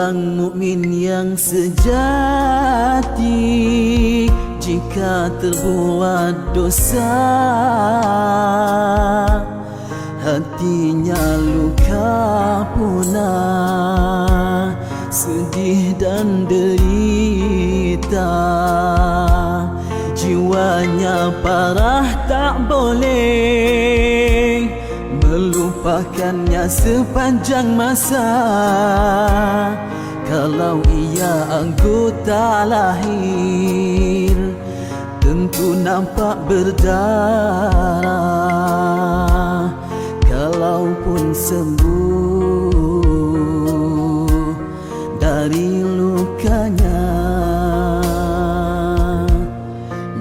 Seorang mukmin yang sejati jika terbuat dosa, hatinya luka punah, sedih dan derita. Jiwanya parah, tak boleh melupakannya sepanjang masa. Kalau ia anggota lahir, tentu nampak berdarah. Kalaupun sembuh dari lukanya,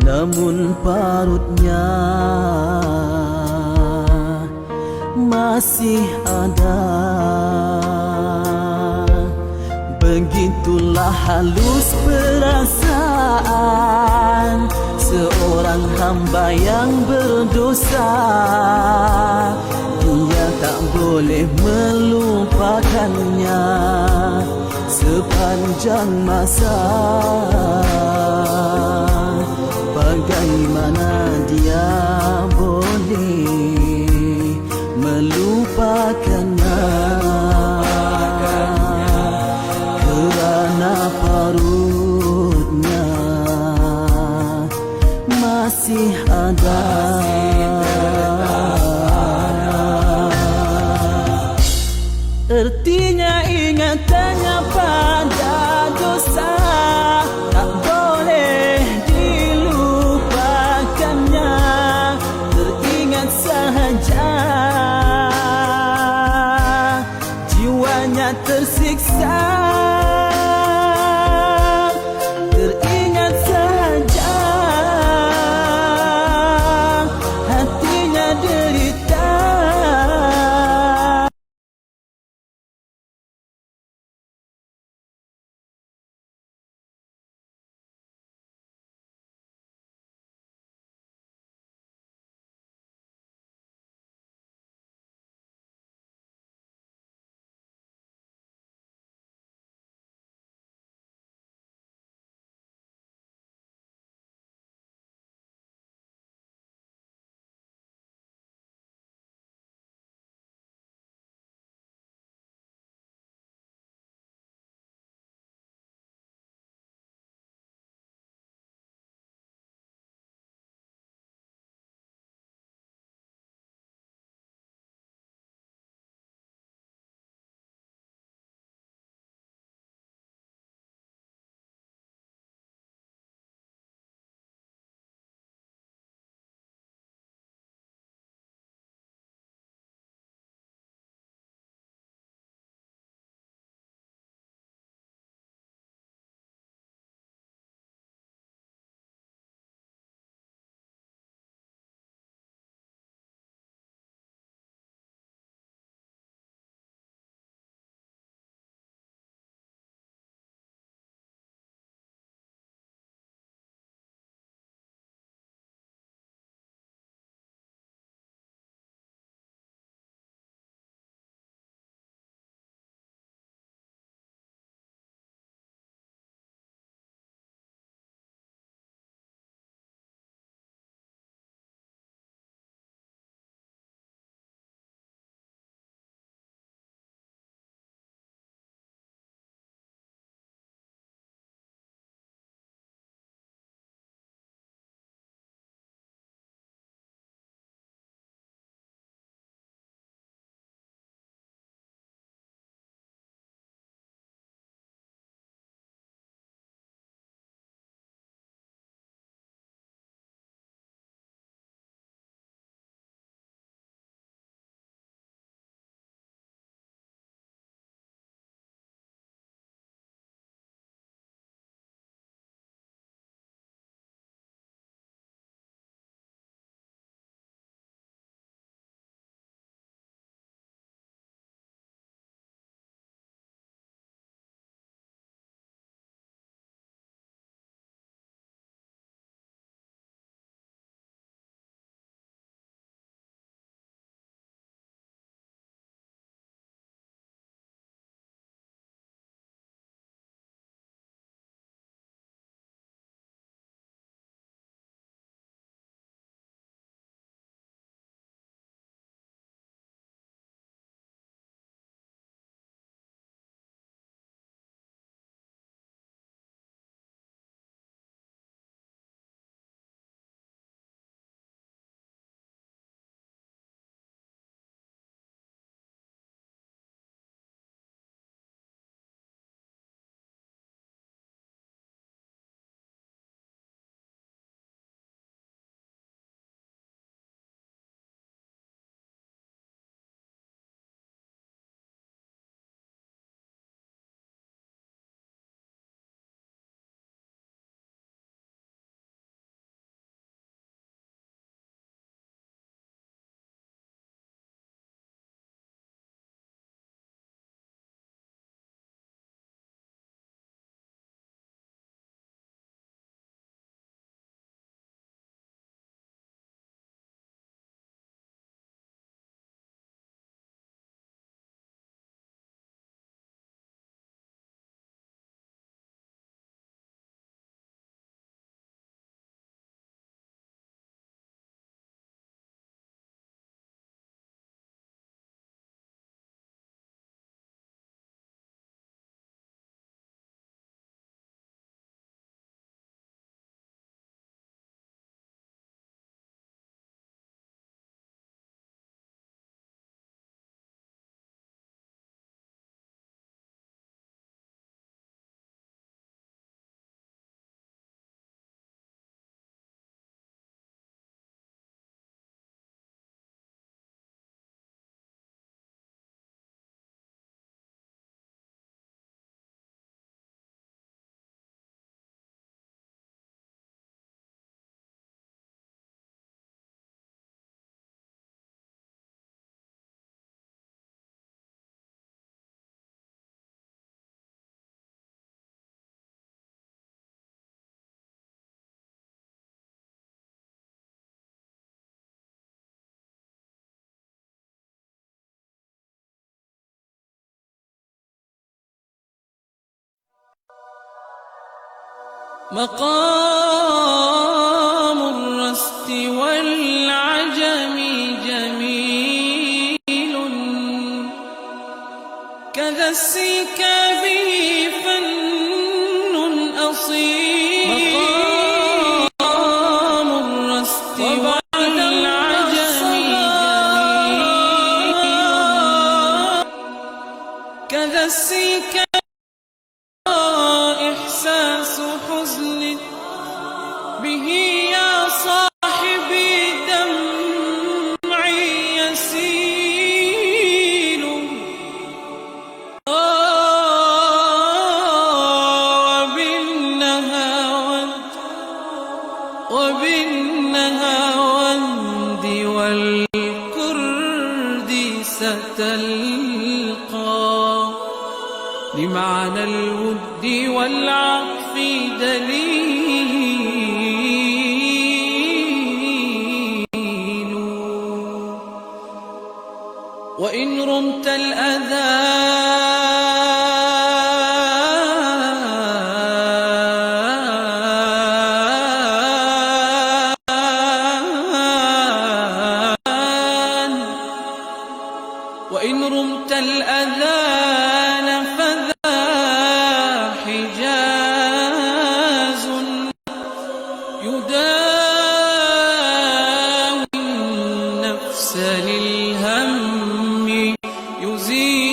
namun parutnya masih ada. Begitulah halus perasaan seorang hamba yang berdosa. Dia tak boleh melupakannya sepanjang masa. Bagaimana dia boleh melupakannya kerana parutnya masih ada. Artinya ingatannya pada dosa tak boleh dilupakannya مقام الرست والعجم جميل كذا السكاب فن أصيل مقام الرست والعجم جميل كذا السكاب إحساس حزن به يا صاحبي دمعي يسيل وبالنهاوند والكرد ستلقى لمعنى الود والعطف دليل وإن رمت الأذان فذا حجاز يداوي النفس للهم يزيل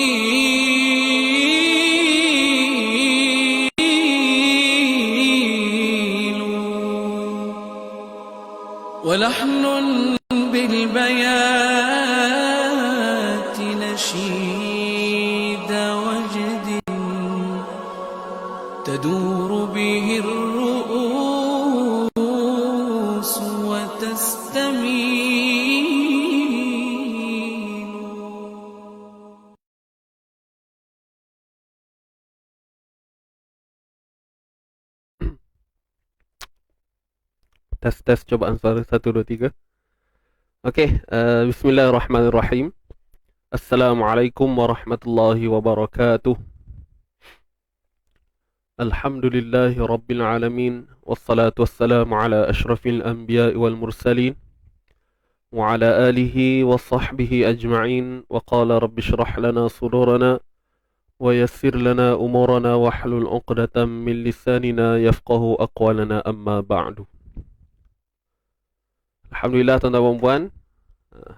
ولحن بالبيات نشيد وجد تدور به الرؤوس وتستميل. Tes cobaan suara 1 2 3. Okey, bismillahirrahmanirrahim. Assalamualaikum warahmatullahi wabarakatuh. Alhamdulillahi rabbil alamin, wassalatu wassalamu ala asyrafil anbiya'i wal mursalin wa ala alihi wa sahbihi ajma'in. Wa qala rabbi shrah lana sudurana wa yassir lana umurana wa hlul 'uqdatam min lisanina yafqahu aqwalana, amma ba'du. Alhamdulillah tuan-tuan dan puan,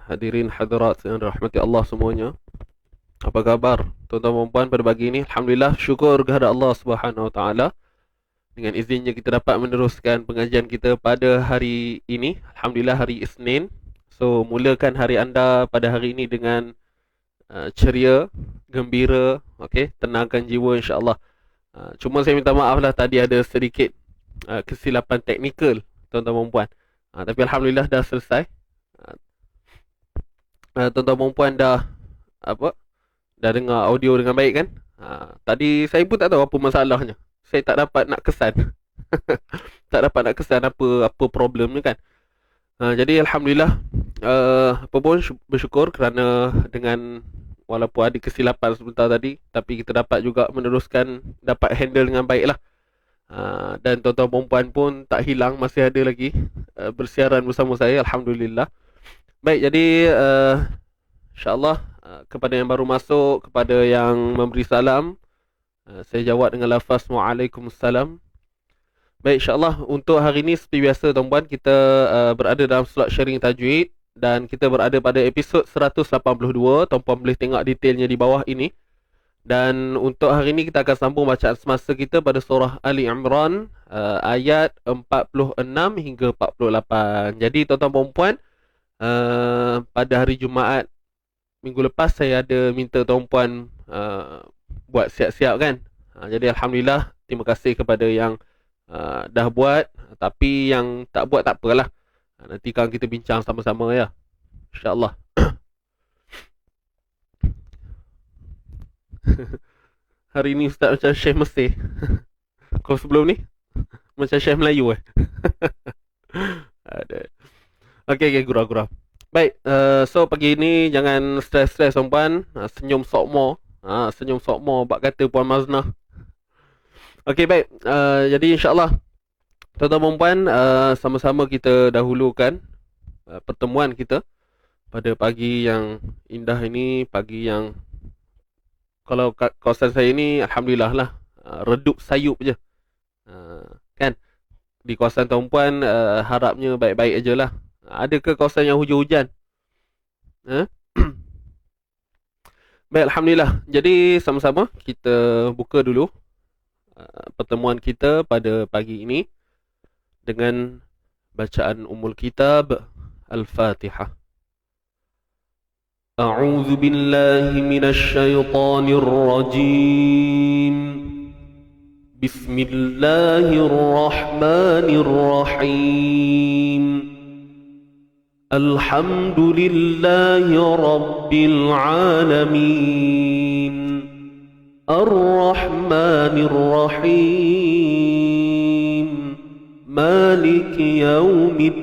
hadirin hadirat yang dirahmati Allah semuanya. Apa khabar tuan-tuan dan puan pada pagi ini? Alhamdulillah, syukur kehadrat Allah Subhanahu Wa Taala. Dengan izinnya kita dapat meneruskan pengajian kita pada hari ini. Alhamdulillah, hari Isnin. So, mulakan hari anda pada hari ini dengan ceria, gembira, okey, tenangkan jiwa insya-Allah. Cuma saya minta maaf lah, tadi ada sedikit kesilapan teknikal tuan-tuan dan puan. Tapi alhamdulillah dah selesai. Tuan-tuan dan puan dah dengar audio dengan baik kan? Tadi saya pun tak tahu apa masalahnya. Saya tak dapat nak kesan. Tak dapat nak kesan apa problemnya kan. Jadi alhamdulillah, apa pun bersyukur kerana dengan walaupun ada kesilapan sebentar tadi, tapi kita dapat juga meneruskan, dapat handle dengan baik lah. Dan tuan-tuan dan puan pun tak hilang, masih ada lagi bersiaran bersama saya, alhamdulillah. Baik, jadi insya-Allah kepada yang baru masuk, kepada yang memberi salam, saya jawab dengan lafaz Waalaikumsalam. Baik, insya-Allah untuk hari ini seperti biasa tuan-puan, kita berada dalam slot sharing tajwid dan kita berada pada episod 182. Tuan-puan boleh tengok detailnya di bawah ini. Dan untuk hari ini kita akan sambung bacaan semasa kita pada surah Ali Imran ayat 46 hingga 48. Jadi tuan-tuan dan puan, pada hari Jumaat minggu lepas saya ada minta tuan-puan buat siap-siap kan. Jadi alhamdulillah, terima kasih kepada yang dah buat, tapi yang tak buat tak apalah. Nanti kan kita bincang sama-sama ya, insya-Allah. Hari ni Ustaz macam Syekh Mesir. Kalau sebelum ni macam Syekh Melayu Ada. Okey, gurau-gurau. Baik, so pagi ni jangan stres-stres tuan-puan. Senyum sokmo. Senyum sokmo bak kata Puan Maznah. Okey, baik. Jadi insya-Allah Tuan-tuan dan puan, sama-sama kita dahulukan pertemuan kita pada pagi yang indah ini, pagi yang kalau kawasan saya ni alhamdulillah lah, redup sayup je. Kan di kawasan tuan puan, harapnya baik-baik aja lah. Ada ke kawasan yang hujan-hujan? Ha? Baik, alhamdulillah. Jadi sama-sama kita buka dulu pertemuan kita pada pagi ini dengan bacaan Ummul Kitab Al-Fatihah. A'udzu billahi minasy syaithanir rajim. Bismillahirrahmanirrahim. Alhamdulillahi rabbil alamin. Ar-Rahmanir Rahim. Maliki yaumiddin.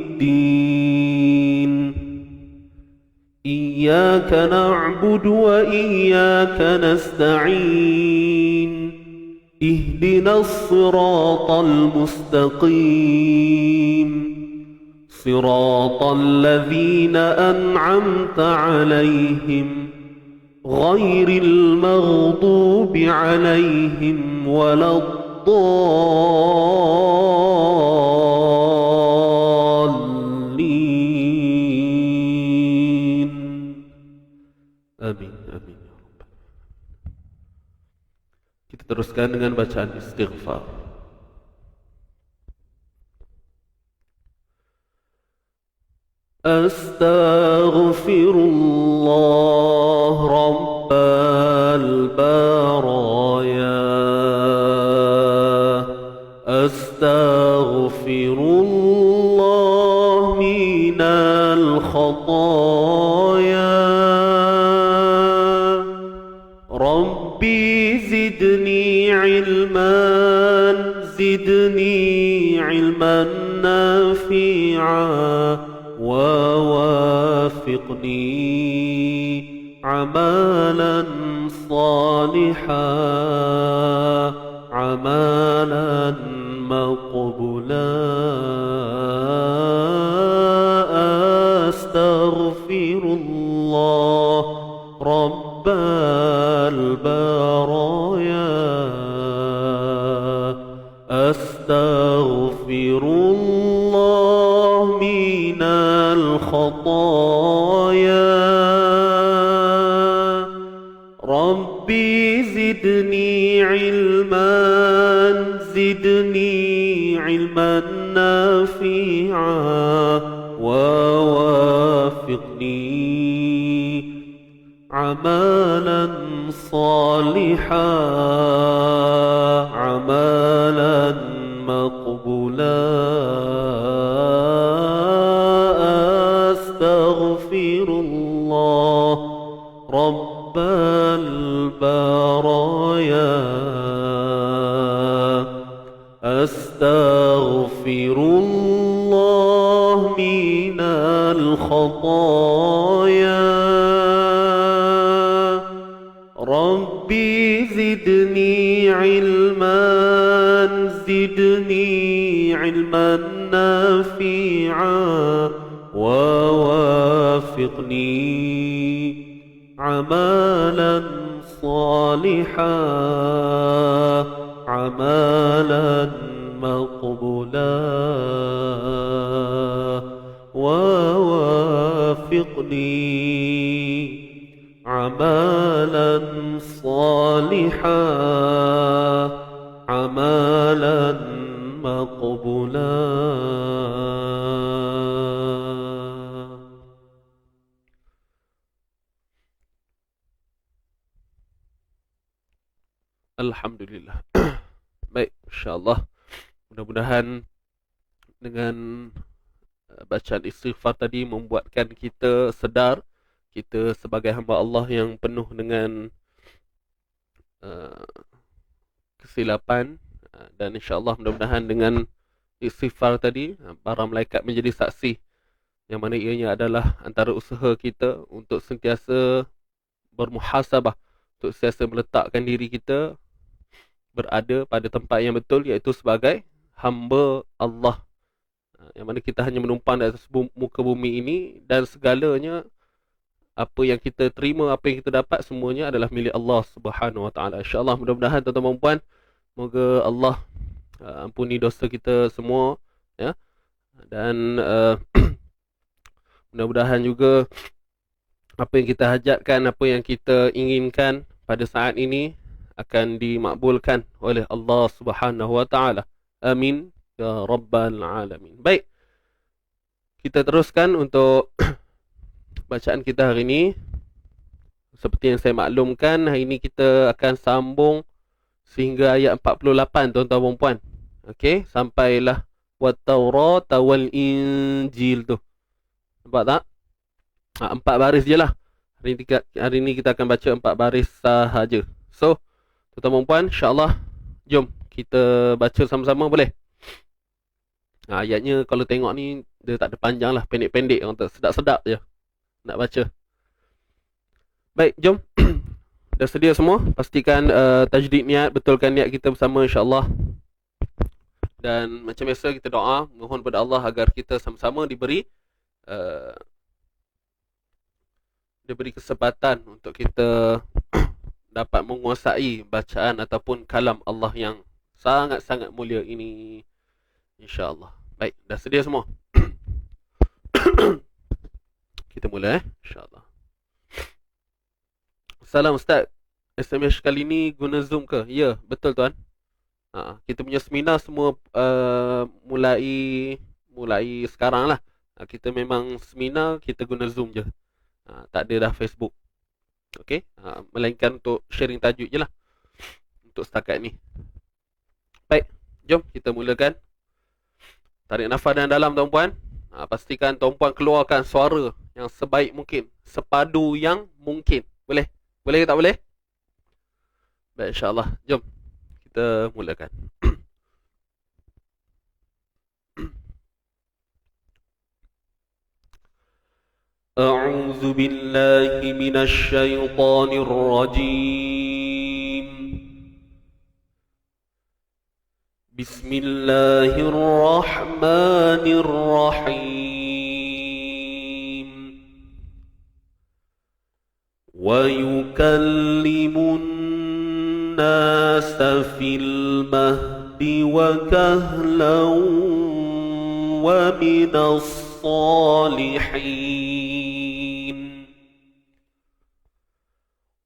Iyyaka na'budu wa iyyaka nasta'in. Ihdinas siratal mustaqim. Siratal ladzina an'amta 'alaihim ghairil maghdubi 'alaihim waladdallin. Amin, amin ya Rabbal. Kita teruskan dengan bacaan istighfar. Astaghfirullah Rabbal baraya. Astaghfirullah minal khataya. Rabbi zidni ilman, zidni ilman nafi'a. ووافقني عملا صالحا عملا مقبولا. أستغفر الله رب البرايا. أستغفر الله من الخطايا. ربي زدني علما، زدني علما نافعا ووافقني عملا صالحا عملا مقبولا. أستغفر الله رب البرايا. أستغفر الله من الخطايا. ربي زدني علما، زدني علما نافعا ووافقني عملا صالحا عملا مقبولا. ووافقني عملا صالحا عملا مقبولا. Alhamdulillah. Baik, insyaAllah mudah-mudahan dengan bacaan istighfar tadi membuatkan kita sedar kita sebagai hamba Allah yang penuh dengan kesilapan, dan insyaAllah mudah-mudahan dengan istighfar tadi para malaikat menjadi saksi, yang mana ianya adalah antara usaha kita untuk sentiasa bermuhasabah, untuk sentiasa meletakkan diri kita berada pada tempat yang betul, iaitu sebagai hamba Allah. Yang mana kita hanya menumpang di atas muka bumi ini, dan segalanya apa yang kita terima, apa yang kita dapat, semuanya adalah milik Allah Subhanahu Wa Taala. InsyaAllah, mudah-mudahan tuan-tuan dan puan, moga Allah ampuni dosa kita semua, ya. Dan mudah-mudahan juga apa yang kita hajatkan, apa yang kita inginkan pada saat ini akan dimakbulkan oleh Allah Subhanahu Wa Taala. Amin ya rabbal alamin. Baik, kita teruskan untuk bacaan kita hari ini. Seperti yang saya maklumkan, hari ini kita akan sambung sehingga ayat 48, tuan-tuan dan puan. Okey, sampailah wat Taurat wal Injil tu. Nampak tak? 4 baris je lah. Hari ini kita akan baca 4 baris sahaja. So, tuan-tuan dan puan, insya-Allah jom kita baca sama-sama, boleh? Ayatnya kalau tengok ni dia tak ada panjang lah, pendek-pendek, orang tak sedap-sedap je nak baca. Baik, jom. Dah sedia semua? Pastikan tajdid niat, betulkan niat kita bersama, insya-Allah. Dan macam biasa kita doa, mohon pada Allah agar kita sama-sama diberi kesempatan untuk kita dapat menguasai bacaan ataupun kalam Allah yang sangat-sangat mulia ini, insya-Allah. Baik, dah sedia semua? Kita mula, insya-Allah. Salam Ustaz, SMS kali ni guna Zoom ke? Ya, betul tuan. Kita punya seminar semua mulai sekarang lah. Kita memang seminar kita guna Zoom je. Tak ada dah Facebook. Okey, melainkan untuk sharing tajuk je lah untuk setakat ni. Baik, jom kita mulakan. Tarik nafas yang dalam, tuan-puan. Pastikan tuan-puan keluarkan suara yang sebaik mungkin, sepadu yang mungkin. Boleh? Boleh ke tak boleh? Baik, insya-Allah. Jom kita mulakan. أعوذ بالله من الشيطان الرجيم. بسم الله الرحمن الرحيم. ويكلم الناس في المهد وكهلا ومن الصالحين.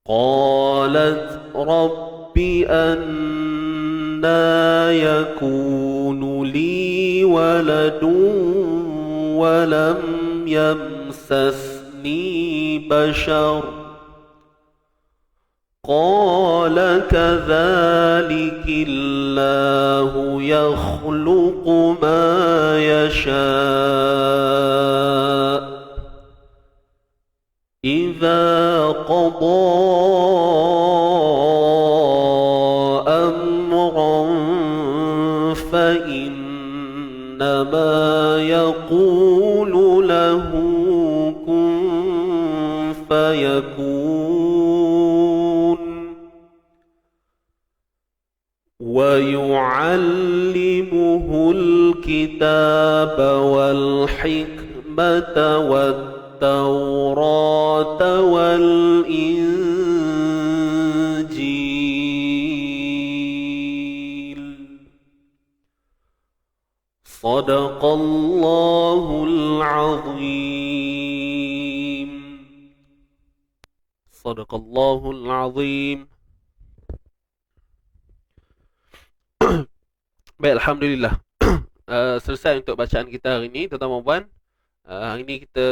قالت رب أنى يكون لي ولد ولم يمسسني بشر قال كذلك الله يخلق ما يشاء إذا قضى أمرا فإنما يقول له كن فيكون. ويعلمه الكتاب والحكمة والتوراة والإنجيل. صدق الله العظيم. صدق الله العظيم. Baik, alhamdulillah. Selesai untuk bacaan kita hari ini, tuan-tuan dan puan. Hari ini kita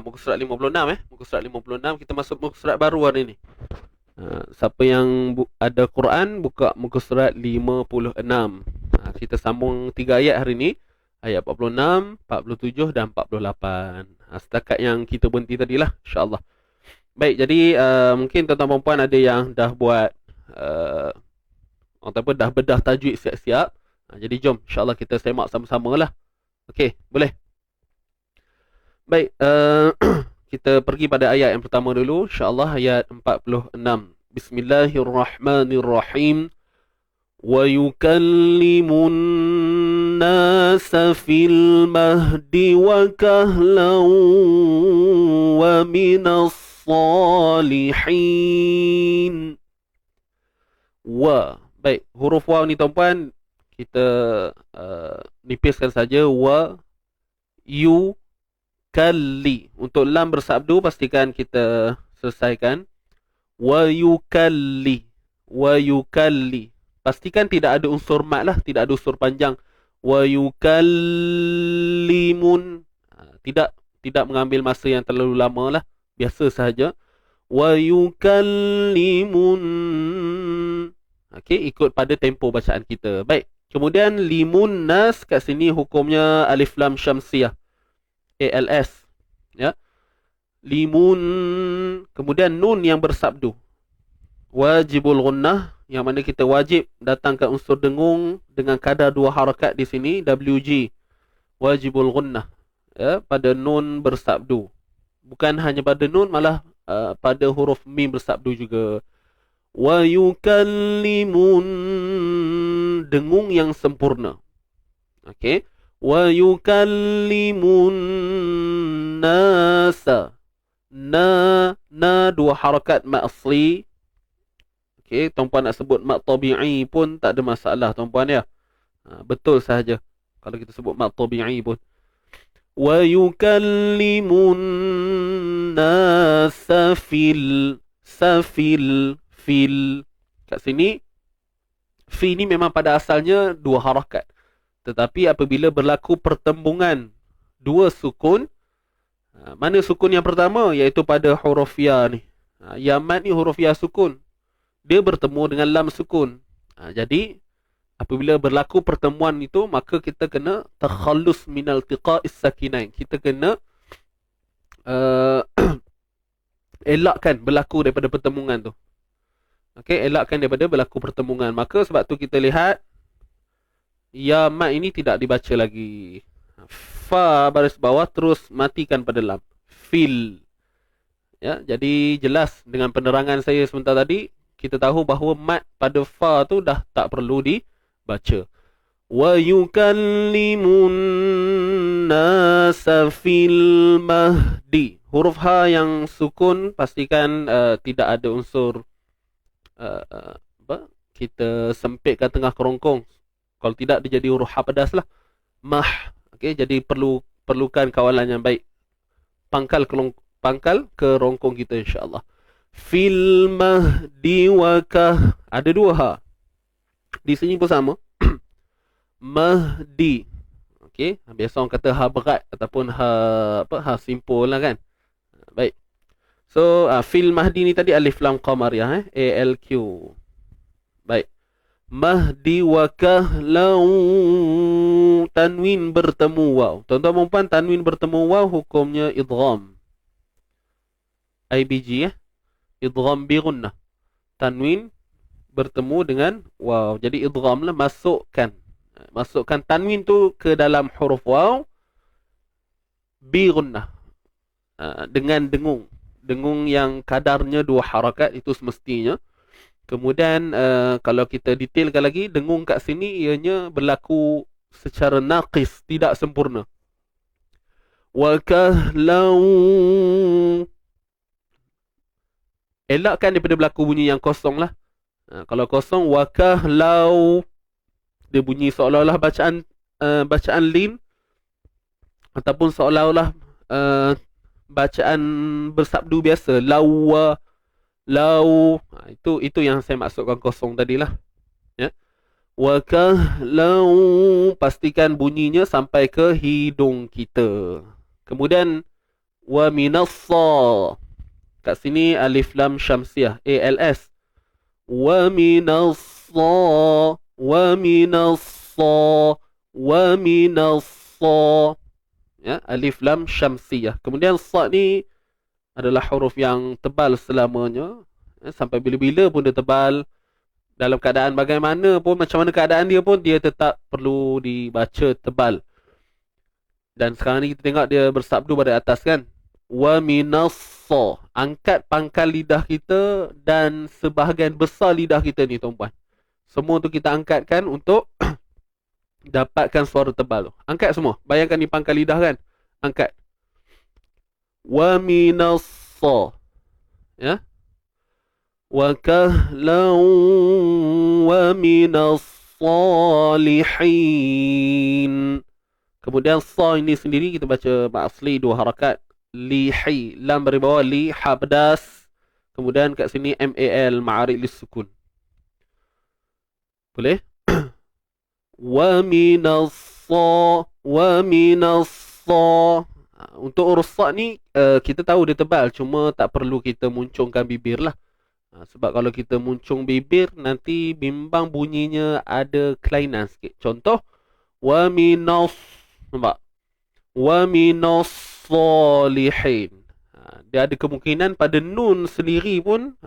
muka surat 56 muka surat 56, kita masuk muka surat baru hari ini. Siapa yang ada Quran, buka muka surat 56. Kita sambung 3 ayat hari ini, ayat 46, 47 dan 48. Setakat yang kita berhenti tadilah, insya-Allah. Baik, jadi mungkin tuan-tuan dan puan ada yang dah buat ataupun dah bedah tajwid siap-siap. Jadi jom, insya-Allah kita semak sama-sama lah. Okey, boleh? Baik, kita pergi pada ayat yang pertama dulu, insya-Allah, ayat 46. Bismillahirrahmanirrahim. ويكلم الناس في المهد وكهلا ومن الصالحين. Wa. Baik, huruf waw ni tuan-puan kita nipiskan saja. Wa yukalli. Untuk lam bersabdu pastikan kita selesaikan. Wa yukalli. Wa yukalli. Pastikan tidak ada unsur mat lah, tidak ada unsur panjang. Wa yukallimun. Tidak mengambil masa yang terlalu lama lah, biasa sahaja. Wa yukallimun. Okey, ikut pada tempo bacaan kita. Baik. Kemudian limun nas kat sini hukumnya alif lam syamsiah. ALS. Ya. Limun. Kemudian nun yang bersabdu. Wajibul gunnah, yang mana kita wajib datangkan unsur dengung dengan kadar 2 harakat di sini, WG. Wajibul gunnah. Ya, pada nun bersabdu. Bukan hanya pada nun, malah pada huruf mim bersabdu juga. Wa yukallimun, dengung yang sempurna. Okey. Wa yukallimun nasa. Na 2 harakat mat asli. Okey, tuan-puan nak sebut mat tabi'i pun tak ada masalah tuan-puan ya. Betul sahaja kalau kita sebut mat tabi'i pun. Wa yukallimun nasa fil kat sini fi ni memang pada asalnya 2 harakat. Tetapi apabila berlaku pertembungan 2 sukun, mana sukun yang pertama? Iaitu pada huruf ya ni. Ya mat ni huruf ya sukun. Dia bertemu dengan lam sukun. Jadi apabila berlaku pertemuan itu, maka kita kena takhallus minal tiqa'is sakinain. Kita kena elakkan berlaku daripada pertemuan tu. Okey, elakkan daripada berlaku pertemuan. Maka sebab tu kita lihat ya mat ini tidak dibaca lagi. Fa baris bawah terus matikan pada lam. Fil. Ya, jadi jelas dengan penerangan saya sebentar tadi, kita tahu bahawa mat pada fa tu dah tak perlu dibaca. Wa yukallimun nasa fil mahdi. Huruf ha yang sukun pastikan tidak ada unsur kita sempitkan tengah kerongkong. Kalau tidak dia jadi huruf ha pedas lah. Mah. Okey, jadi perlukan kawalan yang baik. Pangkal kerongkong kita insya-Allah. Fil mahdi wakah, ada 2 ha. Di sini pun sama. Mahdi. Okey, biasa orang kata ha berat ataupun ha simple lah kan. Baik. So fil mahdi ni tadi alif lam qamariyah ALQ. Baik. Mahdi wakah lau, tanwin bertemu waw. Tuan-tuan dan puan, tanwin bertemu waw hukumnya idgham. IBG idgham bi gunnah. Tanwin bertemu dengan waw. Jadi idgham lah, masukkan tanwin tu ke dalam huruf waw bi gunnah. Dengan dengung yang kadarnya 2 harakat itu semestinya. Kemudian kalau kita detailkan lagi, dengung kat sini ianya berlaku secara naqis, tidak sempurna. Wa kahlau, elakkan daripada berlaku bunyi yang kosong lah. Kalau kosong, wa kahlau, dia bunyi seolah-olah bacaan lin, ataupun seolah-olah bacaan bersabdu biasa. Lau, itu yang saya maksudkan kosong tadilah. Ya. Wa kahlau, pastikan bunyinya sampai ke hidung kita. Kemudian wa minassa, kat sini alif lam syamsiah ALS. Wa minassa, ya, alif lam syamsiah. Kemudian sa ni adalah huruf yang tebal selamanya. Sampai bila-bila pun dia tebal. Dalam keadaan bagaimana pun, macam mana keadaan dia pun, dia tetap perlu dibaca tebal. Dan sekarang ni kita tengok dia bersabdu pada atas kan. Wa minassa. Angkat pangkal lidah kita dan sebahagian besar lidah kita ni tuan-puan. Semua tu kita angkatkan untuk dapatkan suara tebal tu. Angkat semua. Bayangkan di pangkal lidah kan. Angkat. Wa minas sa. Ya. Wa kahlan wa minas salihin. Kemudian sa ini sendiri kita baca asli 2 harakat. Lihi. Lam beribawa li. Ha pedas. Kemudian kat sini mal. Ma'arik li sukun. Boleh? Wa minas sa. Wa minas sa. Untuk huruf sa ni kita tahu dia tebal. Cuma tak perlu kita muncungkan bibir lah. Sebab kalau kita muncung bibir, nanti bimbang bunyinya ada kelainan sikit. Contoh, wa minas, nampak? Wa minas salihin. Dia ada kemungkinan pada nun sendiri pun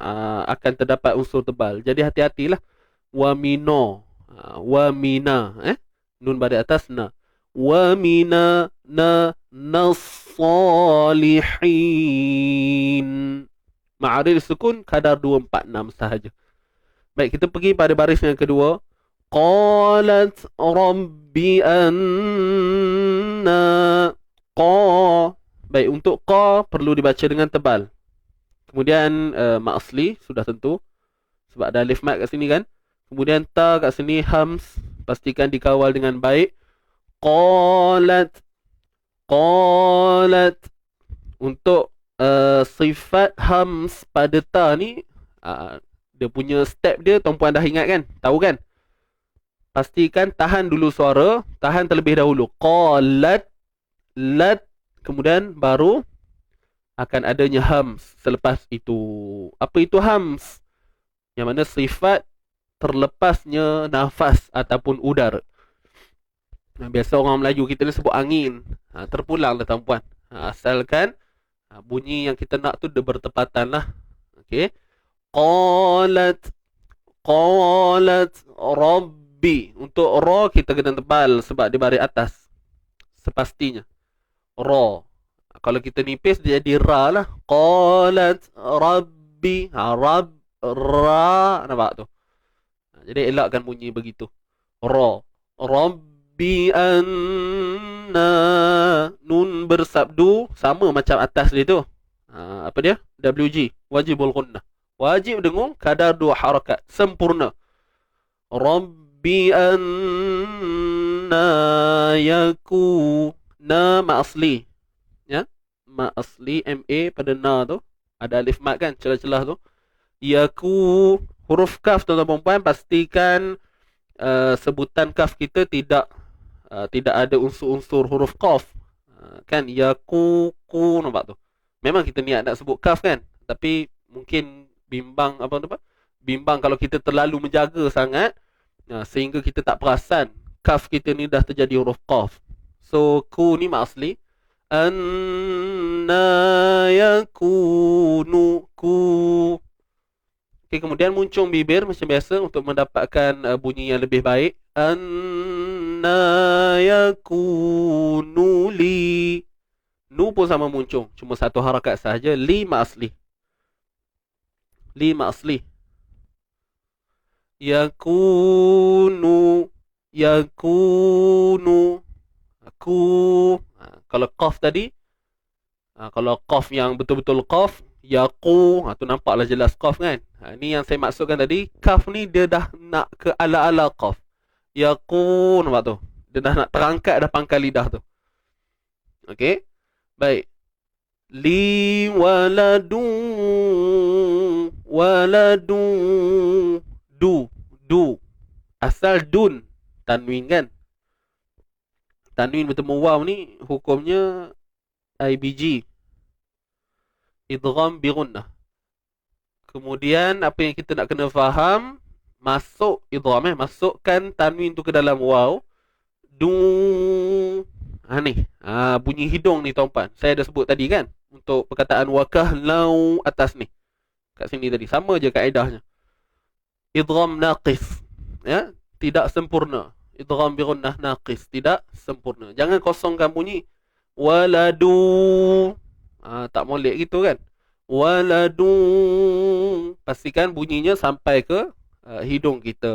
akan terdapat unsur tebal. Jadi hati-hatilah. Wa mino, wa mina, nun pada atas na. Wa mina na nasalihin. Ma'aril sukun kadar 246 sahaja. Baik, kita pergi pada baris yang kedua. Qalat rabbi anna qa. Baik, untuk qa perlu dibaca dengan tebal. Kemudian mak asli sudah tentu. Sebab ada alif mat kat sini kan. Kemudian ta kat sini hams. Pastikan dikawal dengan baik. Qalat. Qalat. Untuk sifat hams pada ta ni, dia punya step dia tuan-puan dah ingat kan? Tahu kan? Pastikan tahan dulu suara, tahan terlebih dahulu. Qalat, lat, kemudian baru akan adanya hams selepas itu. Apa itu hams? Yang mana sifat terlepasnya nafas ataupun udara. Biasa orang Melayu kita ni sebut angin. Terpulang lah tuan-puan. Asalkan bunyi yang kita nak tu dia bertepatan lah. Okay. Qalat. Qalat Rabbi. Untuk ra kita kena tebal sebab dia baris atas. Sepastinya. Ra. Kalau kita nipis dia jadi ra lah. Qalat Rabbi. Rab. Ra. Nampak tu. Jadi elakkan bunyi begitu. Ra. Rabbi anna. Nun bersabdu sama macam atas dia tu. Apa dia? WG. Wajibul gunnah. Wajib dengung kadar 2 harakat. Sempurna. Rabbi anna yaku. Na ma asli. Ya? Ma asli. MA pada na tu. Ada alif mat kan? Celah-celah tu. Yaku. Huruf kaf tuan-tuan perempuan. Pastikan sebutan kaf kita tidak ada unsur-unsur huruf qaf. Kan yaku ku nampak tu. Memang kita niat nak sebut kaf kan, tapi mungkin bimbang bimbang kalau kita terlalu menjaga sangat sehingga kita tak perasan kaf kita ni dah terjadi huruf qaf. So ku ni mak asli. Anna yakunu ku. Okay, kemudian muncung bibir macam biasa untuk mendapatkan bunyi yang lebih baik. Anna yakunu li. Nu pun sama muncung. Cuma 1 harakat sahaja. Li ma asli. Li ma asli. Yakunu. Yakunu. Aku. Kalau qaf tadi. Kalau qaf yang betul-betul qaf. Yaku. Tu nampaklah jelas qaf kan. Ini yang saya maksudkan tadi. Kaf ni dia dah nak ke ala-ala qaf. Yaku. Nampak tu. Dia dah nak terangkat dah pangkal lidah tu. Okey. Baik. Li waladu. Waladu. Du. Asal dun. Tanwin kan. Tanwin bertemu waw ni hukumnya IBG. Idgham bi gunnah. Kemudian apa yang kita nak kena faham, masuk idgham masukkan tanwin tu ke dalam waw. Du. Ni. Bunyi hidung ni tuan-puan. Saya dah sebut tadi kan untuk perkataan wakah lau atas ni. Kat sini tadi sama je kaedahnya. Idgham naqis. Ya, tidak sempurna. Idgham bi gunnah naqis, tidak sempurna. Jangan kosongkan bunyi. Waladu. Tak molek gitu kan. Waladu. Pastikan bunyinya sampai ke hidung kita.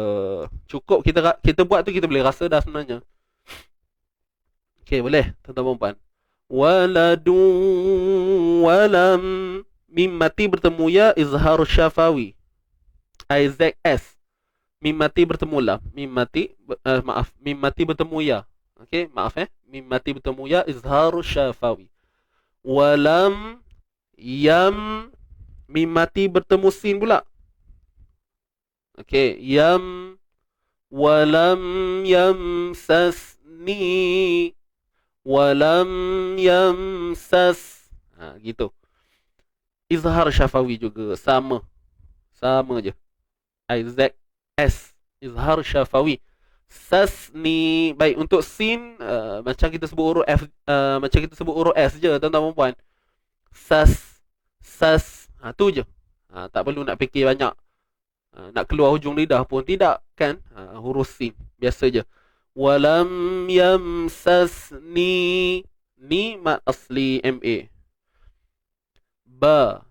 Cukup kita buat tu, kita boleh rasa dah sebenarnya. Okey, boleh tuan-tuan dan puan. Waladun walam, mim mati bertemu ya, izhar syafawi. IZS. Mim mati bertemu lam. Mim mati bertemu ya. Okey, maaf Mim mati bertemu ya, izhar syafawi. Walam yam, mim mati bertemu sin pula. Okey, yam, walam yamsasni, walam yamsas. Gitu. Izhar syafawi juga sama je. IZS, izhar syafawi. Sasni. Baik, untuk sin macam kita sebut huruf F, macam kita sebut huruf S je tuan-tuan dan puan. Sas, tu je. Tak perlu nak fikir banyak. Nak keluar hujung lidah pun tidak kan. Huruf sin biasa je. Walam yamsasni, ni mat asli MA. Ba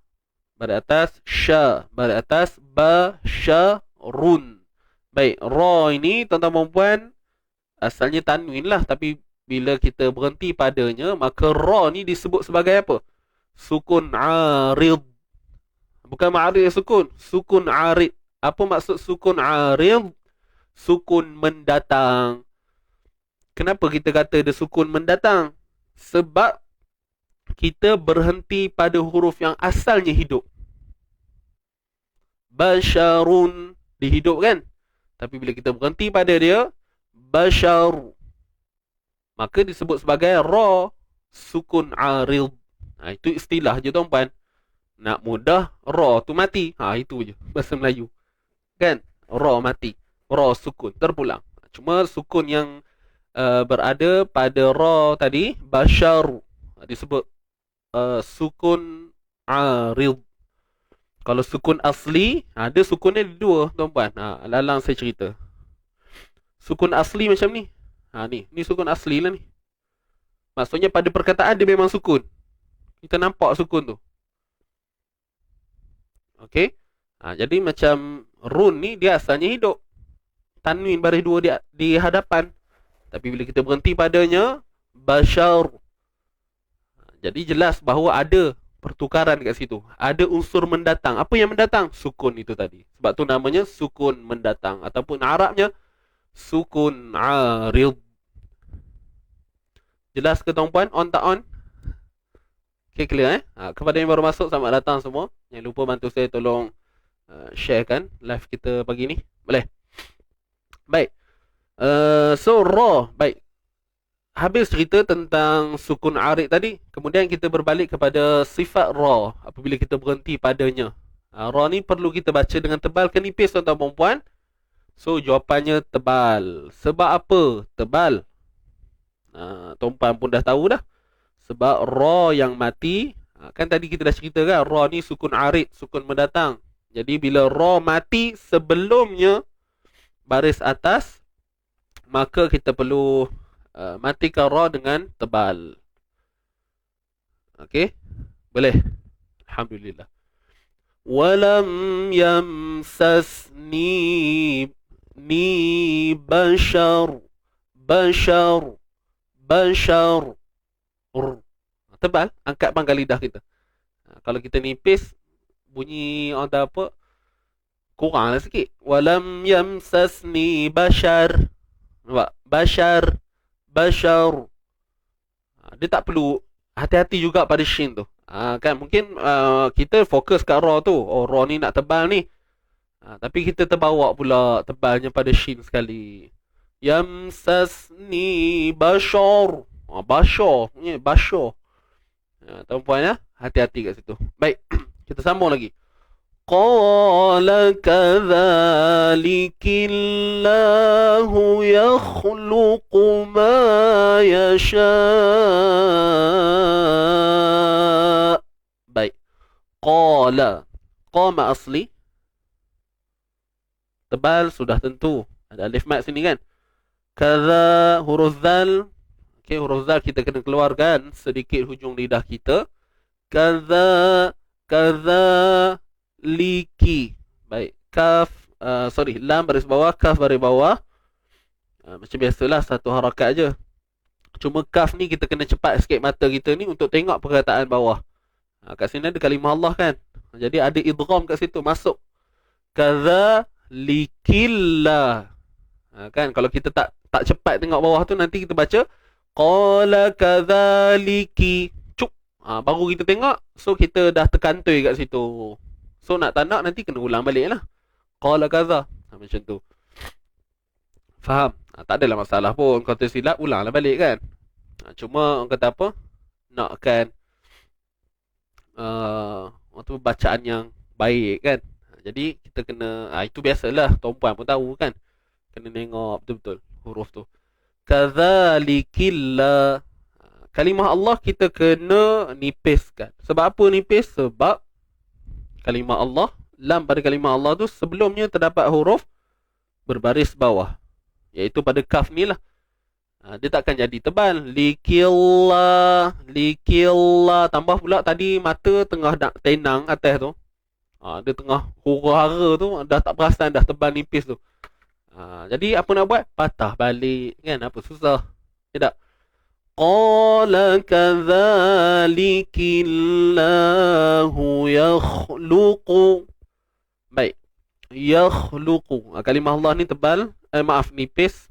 pada atas, sya pada atas, ba syarun. Baik, ra ini tuan-tuan dan puan asalnya tanwin lah, tapi bila kita berhenti padanya, maka ra ni disebut sebagai apa? Sukun arid. Bukan ma'arid sukun, sukun arid. Apa maksud sukun arid? Sukun mendatang. Kenapa kita kata dia sukun mendatang? Sebab kita berhenti pada huruf yang asalnya hidup. Basharun dihidupkan, tapi bila kita berhenti pada dia, bashar, maka disebut sebagai ra, sukun arid. Itu istilah je tuan-puan. Nak mudah, ra tu mati. Itu je bahasa Melayu. Kan? Ra mati, ra sukun, terpulang. Cuma sukun yang berada pada ra tadi, bashar, disebut sukun arid. Kalau sukun asli, ada sukunnya dua tuan-puan. Lalang saya cerita. Sukun asli macam ni. Ni sukun asli lah ni. Maksudnya pada perkataan dia memang sukun. Kita nampak sukun tu. Okey. Jadi macam run ni, dia asalnya hidup. Tanwin baris dua di hadapan. Tapi bila kita berhenti padanya, bashar. Jadi jelas bahawa ada pertukaran kat situ. Ada unsur mendatang. Apa yang mendatang? Sukun itu tadi. Sebab tu namanya sukun mendatang. Ataupun Arabnya sukun arid. Jelas ke tuan-puan? On tak on? Okay, clear kepada yang baru masuk, selamat datang semua. Jangan lupa bantu saya tolong sharekan live kita pagi ni. Boleh? Baik. So ra. Baik. Habis cerita tentang sukun arid tadi. Kemudian kita berbalik kepada sifat ra apabila kita berhenti padanya. Ra ni perlu kita baca dengan tebal ke nipis tuan-tuan dan puan? So jawapannya tebal. Sebab apa tebal? Tuan-puan pun dah tahu dah. Sebab ra yang mati, kan tadi kita dah cerita kan, ra ni sukun arid, sukun mendatang. Jadi bila ra mati sebelumnya baris atas, maka kita perlu matikan ra dengan tebal. Okey? Boleh? Alhamdulillah. Walam yamsasni ni bashar. Tebal, angkat pangkal lidah kita. Kalau kita nipis, bunyi ada apa? Kuranglah sikit. Walam yamsasni bashar. Nampak? Bashar. Dia tak perlu hati-hati juga pada shin tu. Kan mungkin kita fokus kat ra tu. Oh, ra ni nak tebal ni. Tapi kita terbawa pula tebalnya pada shin sekali. Yamsasni bashar. Bashar. Tuan-puan ya, hati-hati kat situ. Baik, kita sambung lagi. Qala kadzalikillahu yakhluqu ma yasha. Baik. Qala. Qama asli. Tebal sudah tentu. Ada alif mat sini kan. Kadza huruf zal. Okey, huruf zal kita kena keluarkan sedikit hujung lidah kita. Kadza liki. Baik, kaf lam baris bawah, kaf baris bawah. Macam biasalah satu harakat je. Cuma kaf ni kita kena cepat sikit mata kita ni untuk tengok perkataan bawah. Kat sini ada kalimah Allah kan. Jadi ada idgham kat situ masuk. Kadzalikillah. Kan kalau kita tak cepat tengok bawah tu nanti kita baca qala kadzaliki. Cuk. Baru kita tengok, so kita dah terkantoi kat situ. So nak tak nak nanti kena ulang balik lah. Qala kadza. Macam tu. Faham? Tak adalah masalah pun. Kalau tersilap, ulanglah balik kan. Cuma orang kata apa? Nakkan bacaan yang baik kan. Jadi kita kena, itu biasalah. Tuan-puan pun tahu kan. Kena tengok betul-betul huruf tu. Kadzalikillah. Kalimah Allah kita kena nipiskan. Sebab apa nipis? Sebab kalimah Allah, lam pada kalimah Allah tu sebelumnya terdapat huruf berbaris bawah. Iaitu pada kaf ni lah. Dia takkan jadi tebal. Likillah. Tambah pula tadi mata tengah nak tenang atas tu. Dia tengah hura-hara tu. Dah tak perasan dah tebal nipis tu. Jadi apa nak buat? Patah balik. Kan? Apa susah? Tidak. Qala kadzalikillahu yakhluqu. Baik. Yakhluqu. Kalimah Allah ni tebal. Nipis.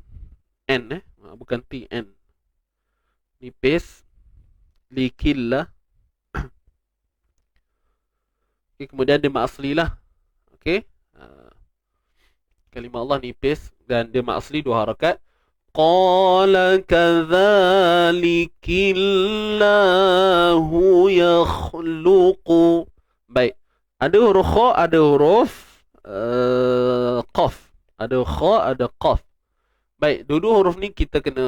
N bukan T, N. Nipis. Likillah. Okay, kemudian dia mak asli lah. Okay. Kalimah Allah nipis dan dia mak asli 2 harakat. Qala kadzalikillahu yakhluqu. Baik. Ada huruf kha, ada huruf qaf. Ada kha, ada qaf. Baik, dua-dua huruf ni kita kena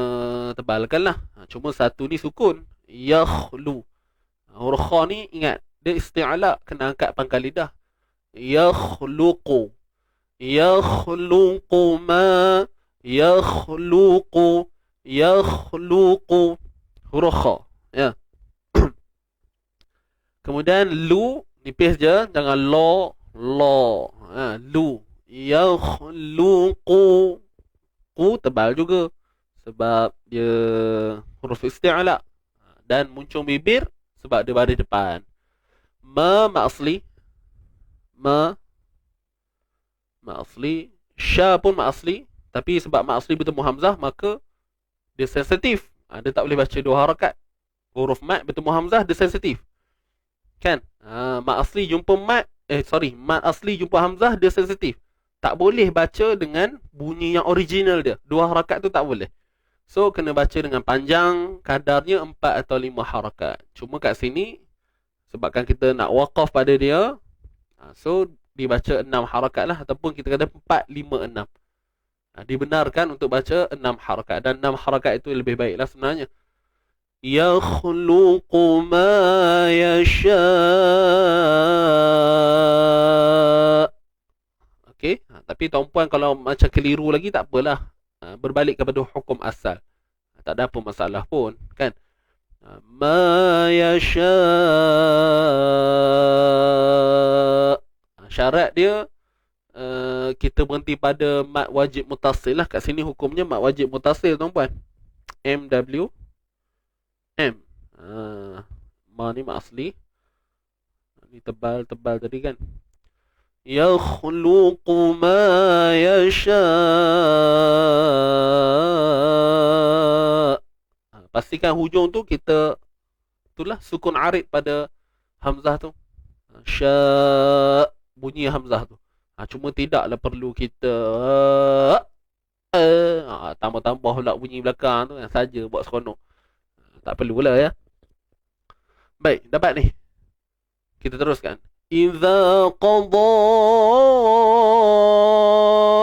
tebalkan lah. Cuma satu ni sukun. Yakhlu. Huruf kha ni ingat, dia isti'ala, kena angkat pangkal lidah. Yakhluqu. Yakhluqu ma. Yakhluqu. Yakhluqu. Huruf kha. Ya. Kemudian lu, nipis je, jangan lo. Lu. Yakhluqu. Ku tebal juga sebab dia huruf isti'ala dan muncung bibir sebab dia baris depan. Ma asli. Ma asli. Sya pun ma asli, tapi sebab ma asli bertemu hamzah maka dia sensitif. Dia tak boleh baca 2 harakat. Huruf mat bertemu hamzah dia sensitif. Kan? Ma asli jumpa mat, mat asli jumpa hamzah dia sensitif. Tak boleh baca dengan bunyi yang original dia. 2 harakat tu tak boleh. So, kena baca dengan panjang. Kadarnya 4 atau 5 harakat. Cuma kat sini, sebabkan kita nak waqaf pada dia, so, dibaca 6 harakat lah. Ataupun kita kata 4, 5, 6. Dibenarkan untuk baca 6 harakat. Dan 6 harakat itu lebih baik lah sebenarnya. Yakhluqu ma yasha'. Okay? Tapi tuan-puan kalau macam keliru lagi tak apalah. Berbalik kepada hukum asal. Tak ada apa masalah pun. Kan? Ma yasha'. Syarat dia kita berhenti pada mat wajib mutasil lah. Kat sini hukumnya mat wajib mutasil tuan-puan. MW M. Ma ni mat asli. Ni tebal-tebal tadi kan. Yakhluqu ma yasha'. Pastikan hujung tu kita itulah sukun arid pada hamzah tu. Sya' bunyi hamzah tu. Cuma tidaklah perlu kita tambah-tambah pula bunyi belakang tu yang saja buat seronok. Tak perlulah ya. Baik, dapat ni. Kita teruskan. إذا قضى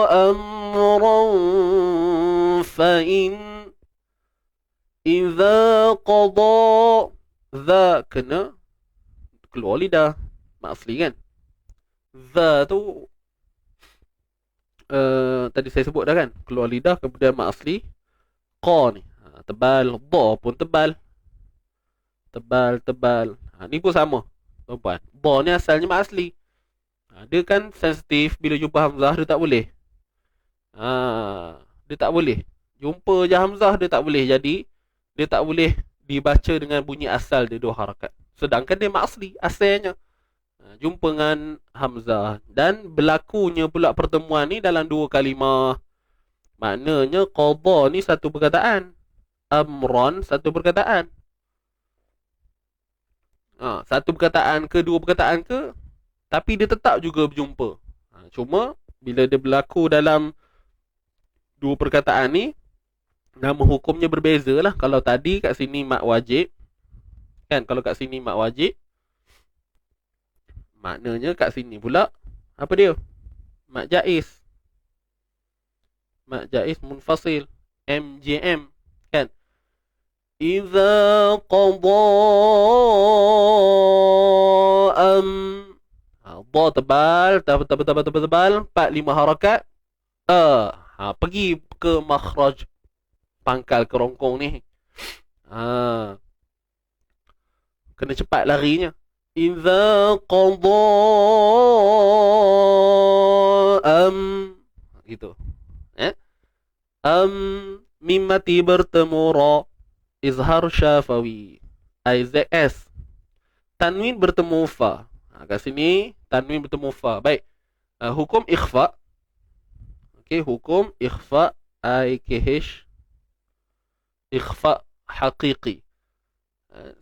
أمرا فإن إذا قضى ذا kena keluar lidah mak asli kan. ذا tu tadi saya sebut dah kan, keluar lidah kemudian mak asli. Qa ni tebal, dha pun tebal. Tebal. Ni pun sama tuan-puan. Ba ni asalnya mak asli. Dia kan sensitif, bila jumpa hamzah dia tak boleh. Dia tak boleh. Jumpa je hamzah dia tak boleh. Jadi dia tak boleh dibaca dengan bunyi asal dia 2 harakat. Sedangkan dia mak asli, asalnya jumpa dengan hamzah. Dan berlakunya pula pertemuan ni dalam 2 kalimah. Maknanya qadha ni satu perkataan, amran satu perkataan. Satu perkataan ke, 2 perkataan ke, tapi dia tetap juga berjumpa. Cuma bila dia berlaku dalam 2 perkataan ni, nama hukumnya berbeza lah. Kalau tadi kat sini mak wajib, kan? Kalau kat sini mak wajib, maknanya kat sini pula apa dia? Mak jaiz. Mak jaiz munfasil, MJM, kan? Iza qadha am, dha tebal, tebal, 4-5 harakat. Pergi ke makhraj pangkal kerongkong ni. Kena cepat larinya. Iza qadha am, gitu. Mimati bertemu ra, izhar syafawi, IZS. Tanwin bertemu fa. Kat sini tanwin bertemu fa. Baik. Hukum ikhfa. Okey, hukum ikhfa IKH, ikhfa haqiqi.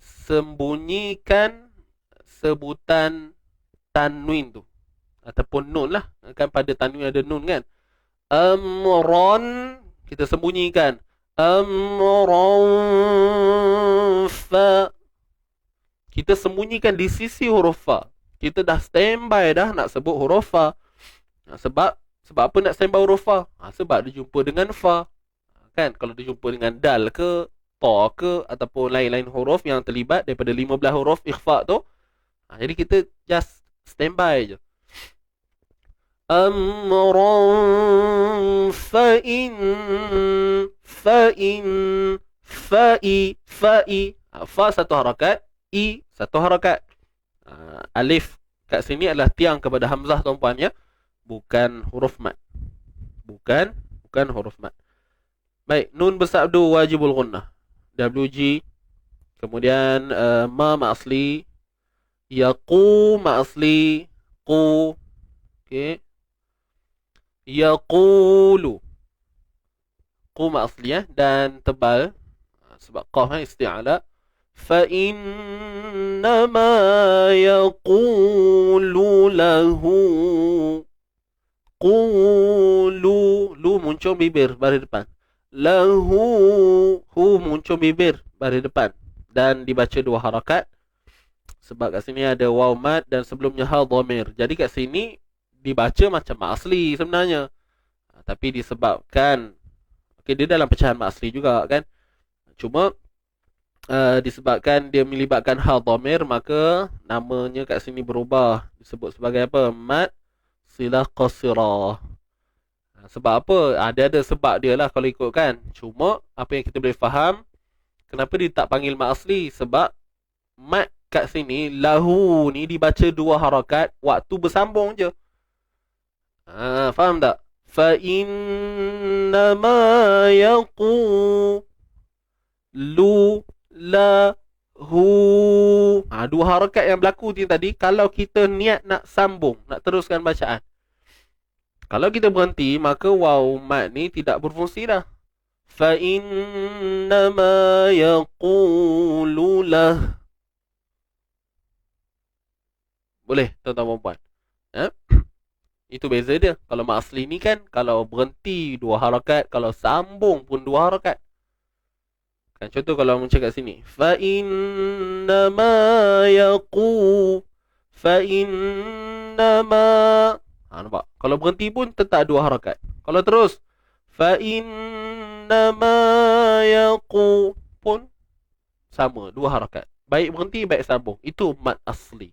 Sembunyikan sebutan tanwin tu ataupun nun lah. Kan pada tanwin ada nun kan. Amran kita sembunyikan. Amran fa, kita sembunyikan di sisi huruf fa. Kita dah standby dah nak sebut huruf fa. Sebab apa nak standby huruf fa? Sebab dia jumpa dengan fa. Kan? Kalau dia jumpa dengan dal ke, ta ke, ataupun lain-lain huruf yang terlibat daripada 15 huruf ikhfa tu, jadi kita just standby je. Amran fa'in, fa'i. Fa satu harakat, i satu harakat. Alif kat sini adalah tiang kepada hamzah tuan-puan ya, bukan huruf mat. Bukan huruf mat. Baik, nun bersabdu wajibul gunnah, WG. Kemudian ma asli, yaqu ma asli, qu. Okey. Yaqulu, qu ma asli dan tebal sebab qaf isti'ala. Fa innama yaqulu lahu, qulu, lu muncul bibir baris depan, lahu, hu muncul bibir baris depan, dan dibaca 2 harakat sebab kat sini ada waw mat dan sebelumnya ha dhamir. Jadi kat sini dibaca macam mat asli sebenarnya, tapi disebabkan dia dalam pecahan mat asli juga kan, cuma disebabkan dia melibatkan ha dhamir, maka namanya kat sini berubah, disebut sebagai apa? Mat silah qasirah. Sebab apa? Dia ada sebab dia lah kalau ikutkan. Cuma apa yang kita boleh faham, kenapa dia tak panggil mat asli? Sebab mat kat sini, lahu ni dibaca 2 harakat waktu bersambung je. Faham tak? Fa innama yaqulu lahu. 2 harakat yang berlaku tadi, kalau kita niat nak sambung, nak teruskan bacaan. Kalau kita berhenti, maka waw mat ni tidak berfungsi dah. Fa innama yaqulu lah. Boleh tuan-tuan puan-puan? Itu beza dia. Kalau mat asli ni kan, kalau berhenti 2 harakat, kalau sambung pun 2 harakat. Kan contoh kalau macam kat sini, fa innama yaqu, fa innama, nampak? Kalau berhenti pun tetap 2 harakat. Kalau terus, fa innama yaqu pun sama, 2 harakat. Baik berhenti, baik sambung. Itu mat asli.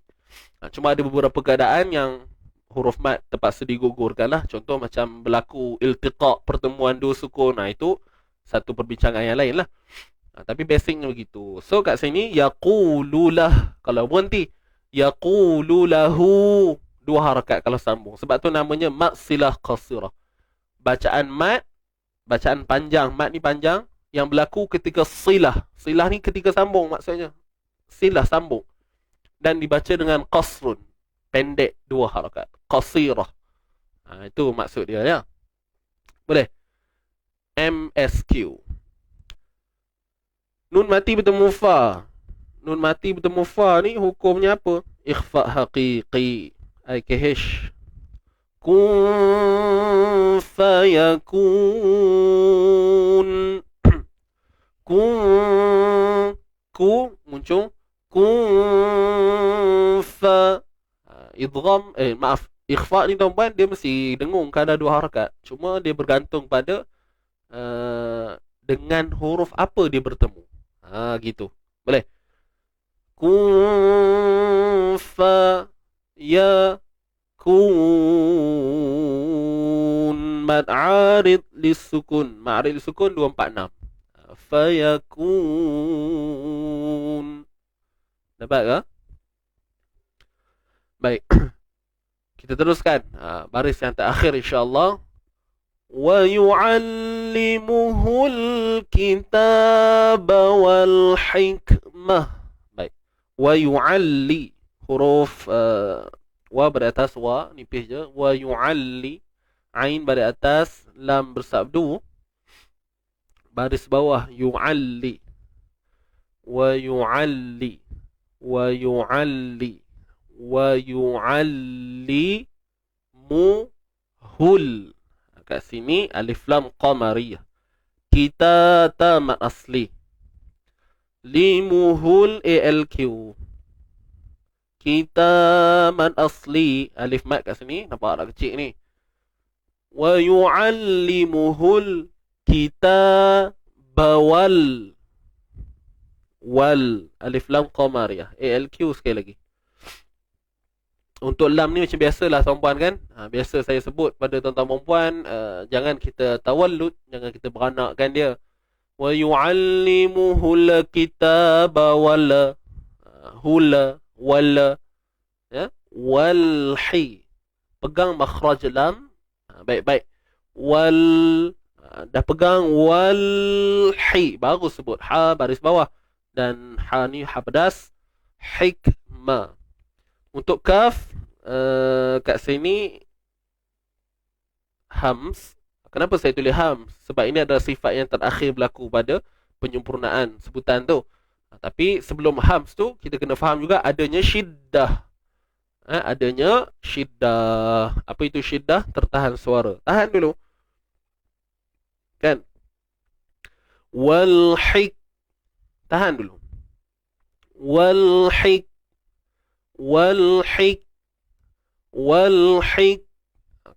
Cuma ada beberapa keadaan yang huruf mat terpaksa digugurkan lah. Contoh macam berlaku iltiqa, pertemuan 2 sukun. Itu satu perbincangan yang lain lah. Tapi basicnya begitu. So kat sini, yaqululah. Kalau berhenti, yaqululahu, 2 2 harakat kalau sambung. Sebab tu namanya mat silah qasirah. Bacaan panjang, mat ni panjang yang berlaku ketika silah. Silah ni ketika sambung maksudnya. Silah sambung. Dan dibaca dengan qasrun, pendek 2 harakat. Qasirah. Itu maksud dia ya. Boleh? MSQ. Nun mati bertemu fa. Nun mati bertemu fa ni hukumnya apa? Ikhfa haqiqi. IKH. Kun fayakun. Kun. Ku muncul. Kun fa. Idgham. Maaf. Ikhfa ni tuan-tuan dia mesti dengung kadar 2 harakat. Cuma dia bergantung pada dengan huruf apa dia bertemu. Gitu. Boleh? Kun fa ya kun mad arid lisukun. Ma'arid lisukun 246. Fa yakun. Dapat ke? Baik. Kita teruskan. Baris yang terakhir insya-Allah. وَيُعَلِّمُهُ الْكِتَابَ وَالْحِكْمَةِ. Baik. وَيُعَلِّ huruf wa pada atas wa nipis je. وَيُعَلِّ ain pada atas, lam bersabdu. Baris bawah yu'alli. وَيُعَلِّ وَيُعَلِّ وَيُعَلِّ muhul. Kat sini alif lam qamariyah. Kita tamat asli. Limuhul ALQ. Kita mat asli. Alif mat kat sini. Nampak tak kecil ni. Wa yu'allimuhul kita bawal. Wal. Alif lam qamariyah. ALQ sekali lagi. Untuk lam ni macam biasalah tuan-puan kan. Biasa saya sebut pada tuan-tuan perempuan, jangan kita tawallud, jangan kita beranakkan dia. Wa yu'allimuhul kitaba wala. Hula wala. Ya, walhi. Pegang makhraj lam. Baik-baik. Wal. Dah pegang walhi, baru sebut ha baris bawah. Dan ha ni ha pedas. Hikmah. Untuk kaf, kat sini hams. Kenapa saya tulis hams? Sebab ini adalah sifat yang terakhir berlaku pada penyempurnaan sebutan tu. Tapi sebelum hams tu, kita kena faham juga adanya syiddah. Adanya syiddah. Apa itu syiddah? Tertahan suara. Tahan dulu. Kan? Walhik. Tahan dulu. Walhik. Walhik. Walhik.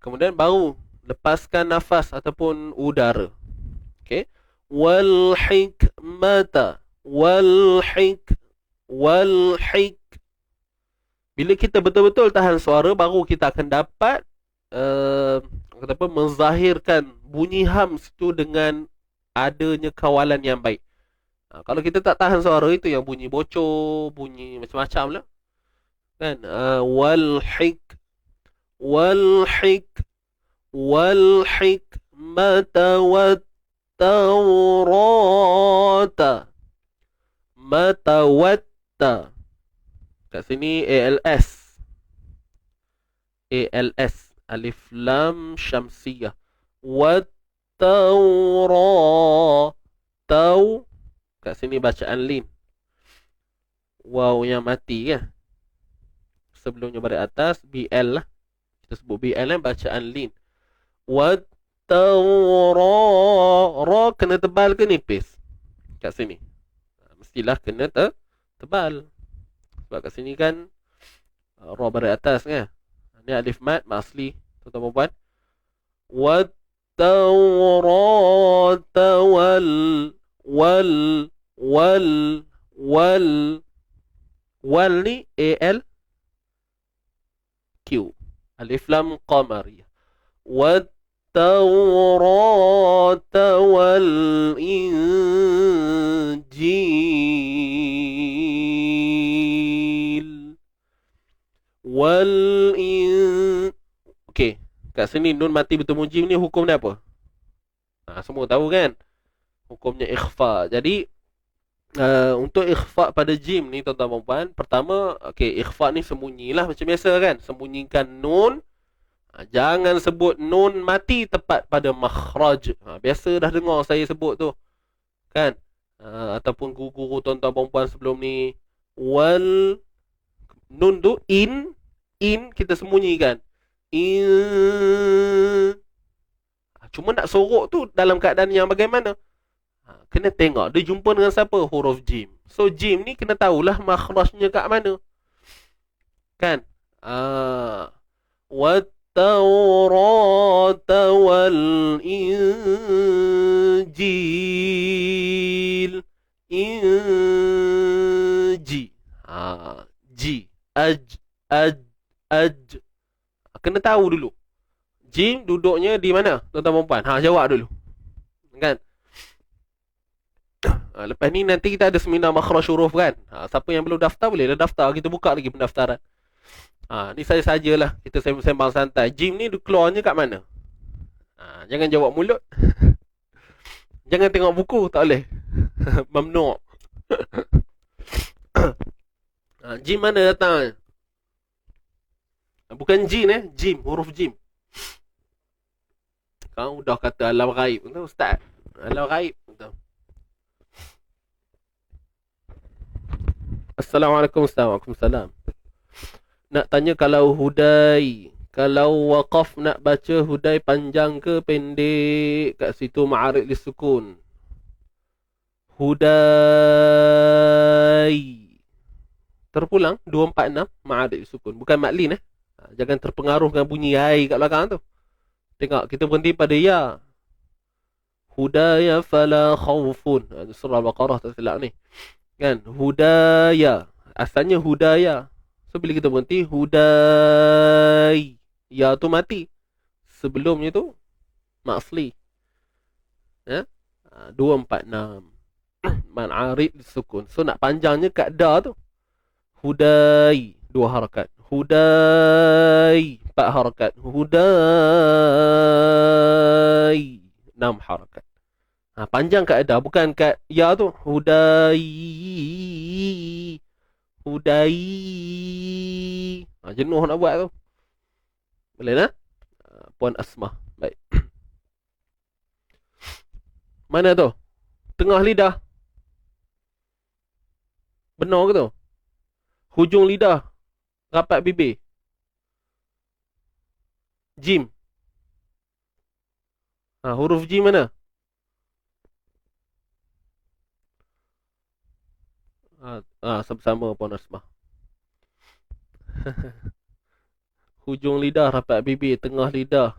Kemudian baru lepaskan nafas ataupun udara. Okey. Walhikmata. Walhik. Walhik. Bila kita betul-betul tahan suara, baru kita akan dapat kata apa, menzahirkan bunyi hams itu dengan adanya kawalan yang baik. Kalau kita tak tahan suara, itu yang bunyi bocor, bunyi macam-macam lah. Kan? Walhik. Walhik. Walhikmata wattawrata. Matawatta. Kat sini ALS. ALS. Alif lam syamsiyah. Wattawra. Taw. Kat sini bacaan lin. Waw yang mati kan. Sebelumnya pada atas BL lah. Kita sebut BL lah, bacaan lin. Wattawra. Ra kena tebal ke nipis? Kat sini. Mestilah kena tebal. Sebab kat sini kan ra pada atas kan. Ni alif mat asli, tuan-tuan puan. Wattawrata wal ni AL Q. Alif lam qamariyah. Wattawrata wal injil. Wal injil. Kat sini nun mati bertemu jim ni hukum dia apa? Semua tahu kan? Hukumnya ikhfa. Jadi untuk ikhfa pada jim ni tuan-tuan dan puan, pertama, ikhfa ni sembunyilah macam biasa kan? Sembunyikan nun. Jangan sebut nun mati tepat pada makhraj. Biasa dah dengar saya sebut tu. Kan? Ataupun guru-guru tuan-tuan dan puan sebelum ni, wal nun tu in kita sembunyikan. Cuma nak sorok tu dalam keadaan yang bagaimana? Kena tengok dia jumpa dengan siapa? Huruf jim. So jim ni kena tahulah makhrajnya kat mana. Kan? Wat-Tawrata wal-Injil. Inji. Ji. Aj. Kena tahu dulu. Jim duduknya di mana? Tuan-tuan dan puan. Jawab dulu. Kan? Lepas ni nanti kita ada seminar makhraj huruf kan. Siapa yang belum daftar boleh dah daftar. Kita buka lagi pendaftaran. Ni saya sajalah. Kita sembang santai. Jim ni keluarnya kat mana? Jangan jawab mulut. Jangan tengok buku. Tak boleh. Mamnu'. Jim mana datang? Bukan jin Jim. Huruf jim. Kau dah kata alam ghaib. Ustaz. Alam ghaib. Assalamualaikum. Waalaikumsalam. Nak tanya kalau hudai, kalau waqaf nak baca hudai panjang ke pendek? Kat situ ma'arid lisukun. Hudai. Terpulang 246 ma'arid lisukun. Bukan maklin Jangan terpengaruh dengan bunyi hai kat belakang tu. Tengok kita berhenti pada ya. Hudaya fala khawfun. Surah Al-Baqarah tak silap ni. Kan? Hudaya. Asalnya hudaya. So bila kita berhenti hudai, ya tu mati. Sebelumnya tu ma'asli. 246 Man'arid sukun. So nak panjangnya kat da tu. Hudai 2 harakat. Hudai 4 harakat. Hudai 6 harakat. Panjang kat da, bukan kat ya tu. Hudai. Jenuh nak buat tu. Boleh tak? Puan Asmah. Baik. Mana tu? Tengah lidah. Benar ke tu? Hujung lidah. Rapat bibir. Jim. Huruf jim mana? Sama-sama Puan Asmah. Hujung lidah, rapat bibir, tengah lidah.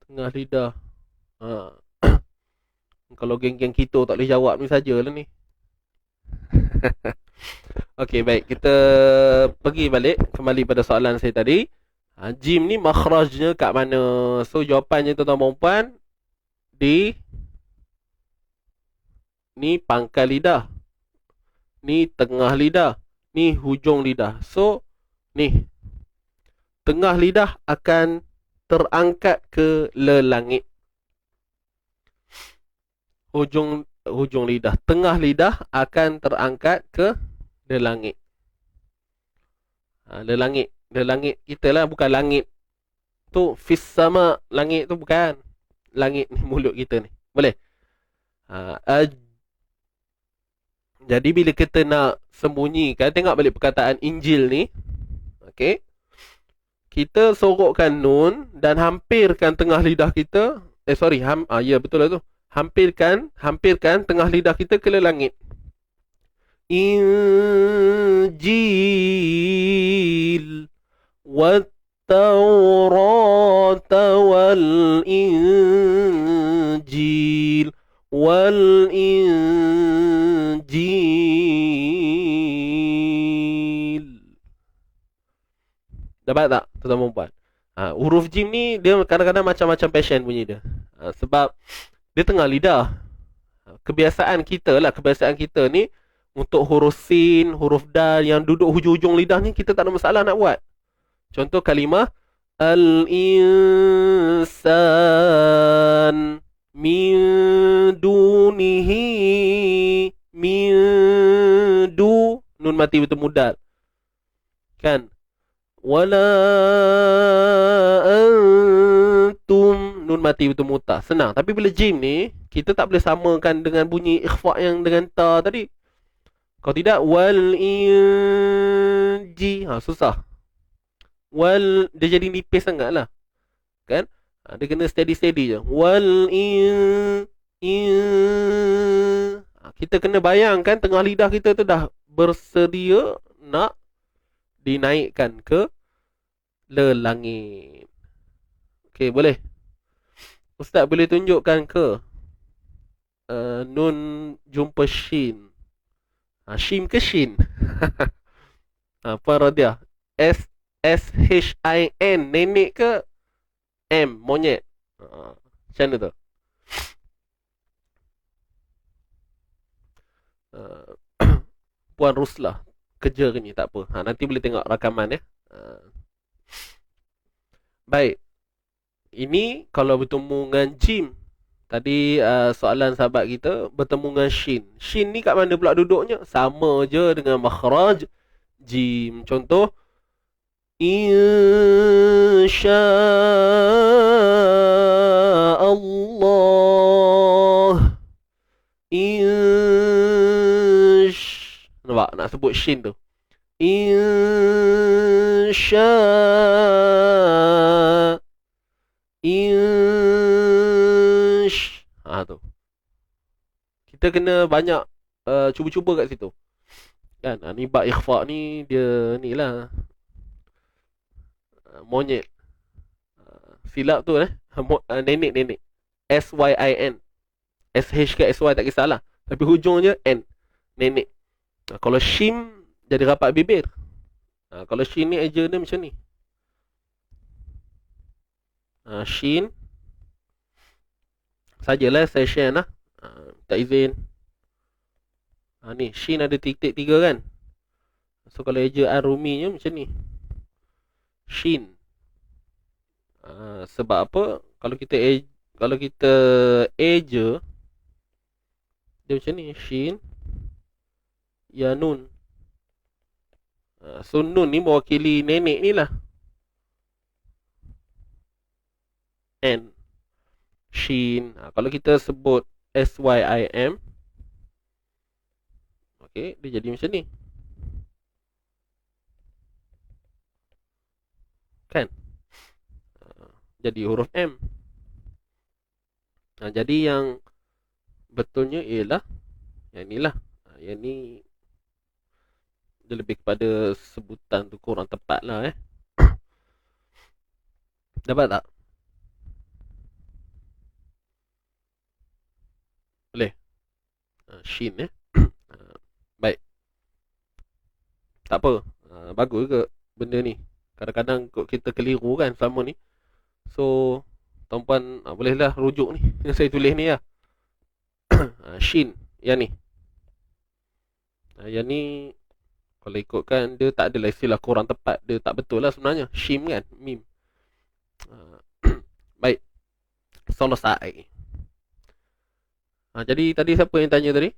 Tengah lidah. Kalau geng-geng kita tak boleh jawab ni sajalah ni. Okey, baik. Kita pergi balik kembali pada soalan saya tadi. Jim ni makhrajnya kat mana? So jawapannya tuan-tuan dan puan, di ni pangkal lidah, ni tengah lidah, ni hujung lidah. So ni tengah lidah akan terangkat ke lelangit. Hujung lidah, tengah lidah akan terangkat ke lelangit. Lelangit kita lah, bukan langit tu fis sama. Langit tu bukan langit ni, mulut kita ni. Boleh? Jadi bila kita nak sembunyikan, tengok balik perkataan Injil ni. Okey. Kita sorokkan nun dan hampirkan tengah lidah kita. Ya betul lah tu. Hampirkan tengah lidah kita ke langit. Injil wat-Tawrata wal-Injil wal-Injil. Dapat tak tuan-tuan dan puan? Huruf jim ni dia kadang-kadang macam-macam passion bunyi dia. Sebab dia tengah lidah. Kebiasaan kita ni untuk huruf sin, huruf dal yang duduk hujung-hujung lidah ni kita tak ada masalah nak buat. Contoh kalimah al-insan min dunihi min nun mati betul mudal kan, wala antum nun mati betul muta. Senang. Tapi bila jim ni kita tak boleh samakan dengan bunyi ikhfa yang dengan ta tadi. Kalau tidak wal inji susah. Wal dia jadi nipis sangat lah kan. Dia kena steady je. Wal kita kena bayangkan tengah lidah kita tu dah bersedia nak dinaikkan ke lelangit. Okey, boleh. Ustaz boleh tunjukkan ke nun jumpa shin. Shin ke shin? Apa dia? SHIN nenek ke M monyet? Macam mana tu? Puan Ruslah kerja ke ni, tak apa. Nanti boleh tengok rakaman ya. Baik. Ini kalau bertemu dengan jim. Tadi soalan sahabat kita bertemu dengan shin. Shin ni kat mana pula duduknya? Sama je dengan makhraj jim. Contoh InsyaAllah. Nampak? Nak sebut shin tu. Tu. Kita kena banyak cuba-cuba kat situ. Kan? Ni bab ikhfa ni dia ni lah. Monyet. Silap tu nenek. SYIN. SH ke SY tak kisahlah. Tapi hujungnya N. Nenek. Kalau shim jadi rapat bibir. Kalau shin ni eja dia macam ni. Shin. Sajalah saya share lah. Tak izin. Ni shin ada titik 3 kan. So kalau eja Ar-Rumi macam ni. Shin. Sebab apa? Kalau kita eja dia macam ni. Shin. Ya nun. So nun ni mewakili nenek ni lah. N. Shin. Kalau kita sebut SYIM. Okay, dia jadi macam ni. Kan? Jadi huruf M. Jadi yang betulnya ialah yang ni lah. Yang ni dia lebih kepada sebutan tu kurang tepat lah Dapat tak? Boleh? Shin baik. Tak apa. Bagus ke benda ni. Kadang-kadang kita keliru kan selama ni. So tuan-puan bolehlah rujuk ni yang saya tulis ni lah. Shin. Yang ni. Yang ni kalau ikutkan dia tak adalah istilah kurang tepat. Dia tak betul lah sebenarnya. Shim kan? Mim. Baik. Selesai. Jadi tadi siapa yang tanya tadi?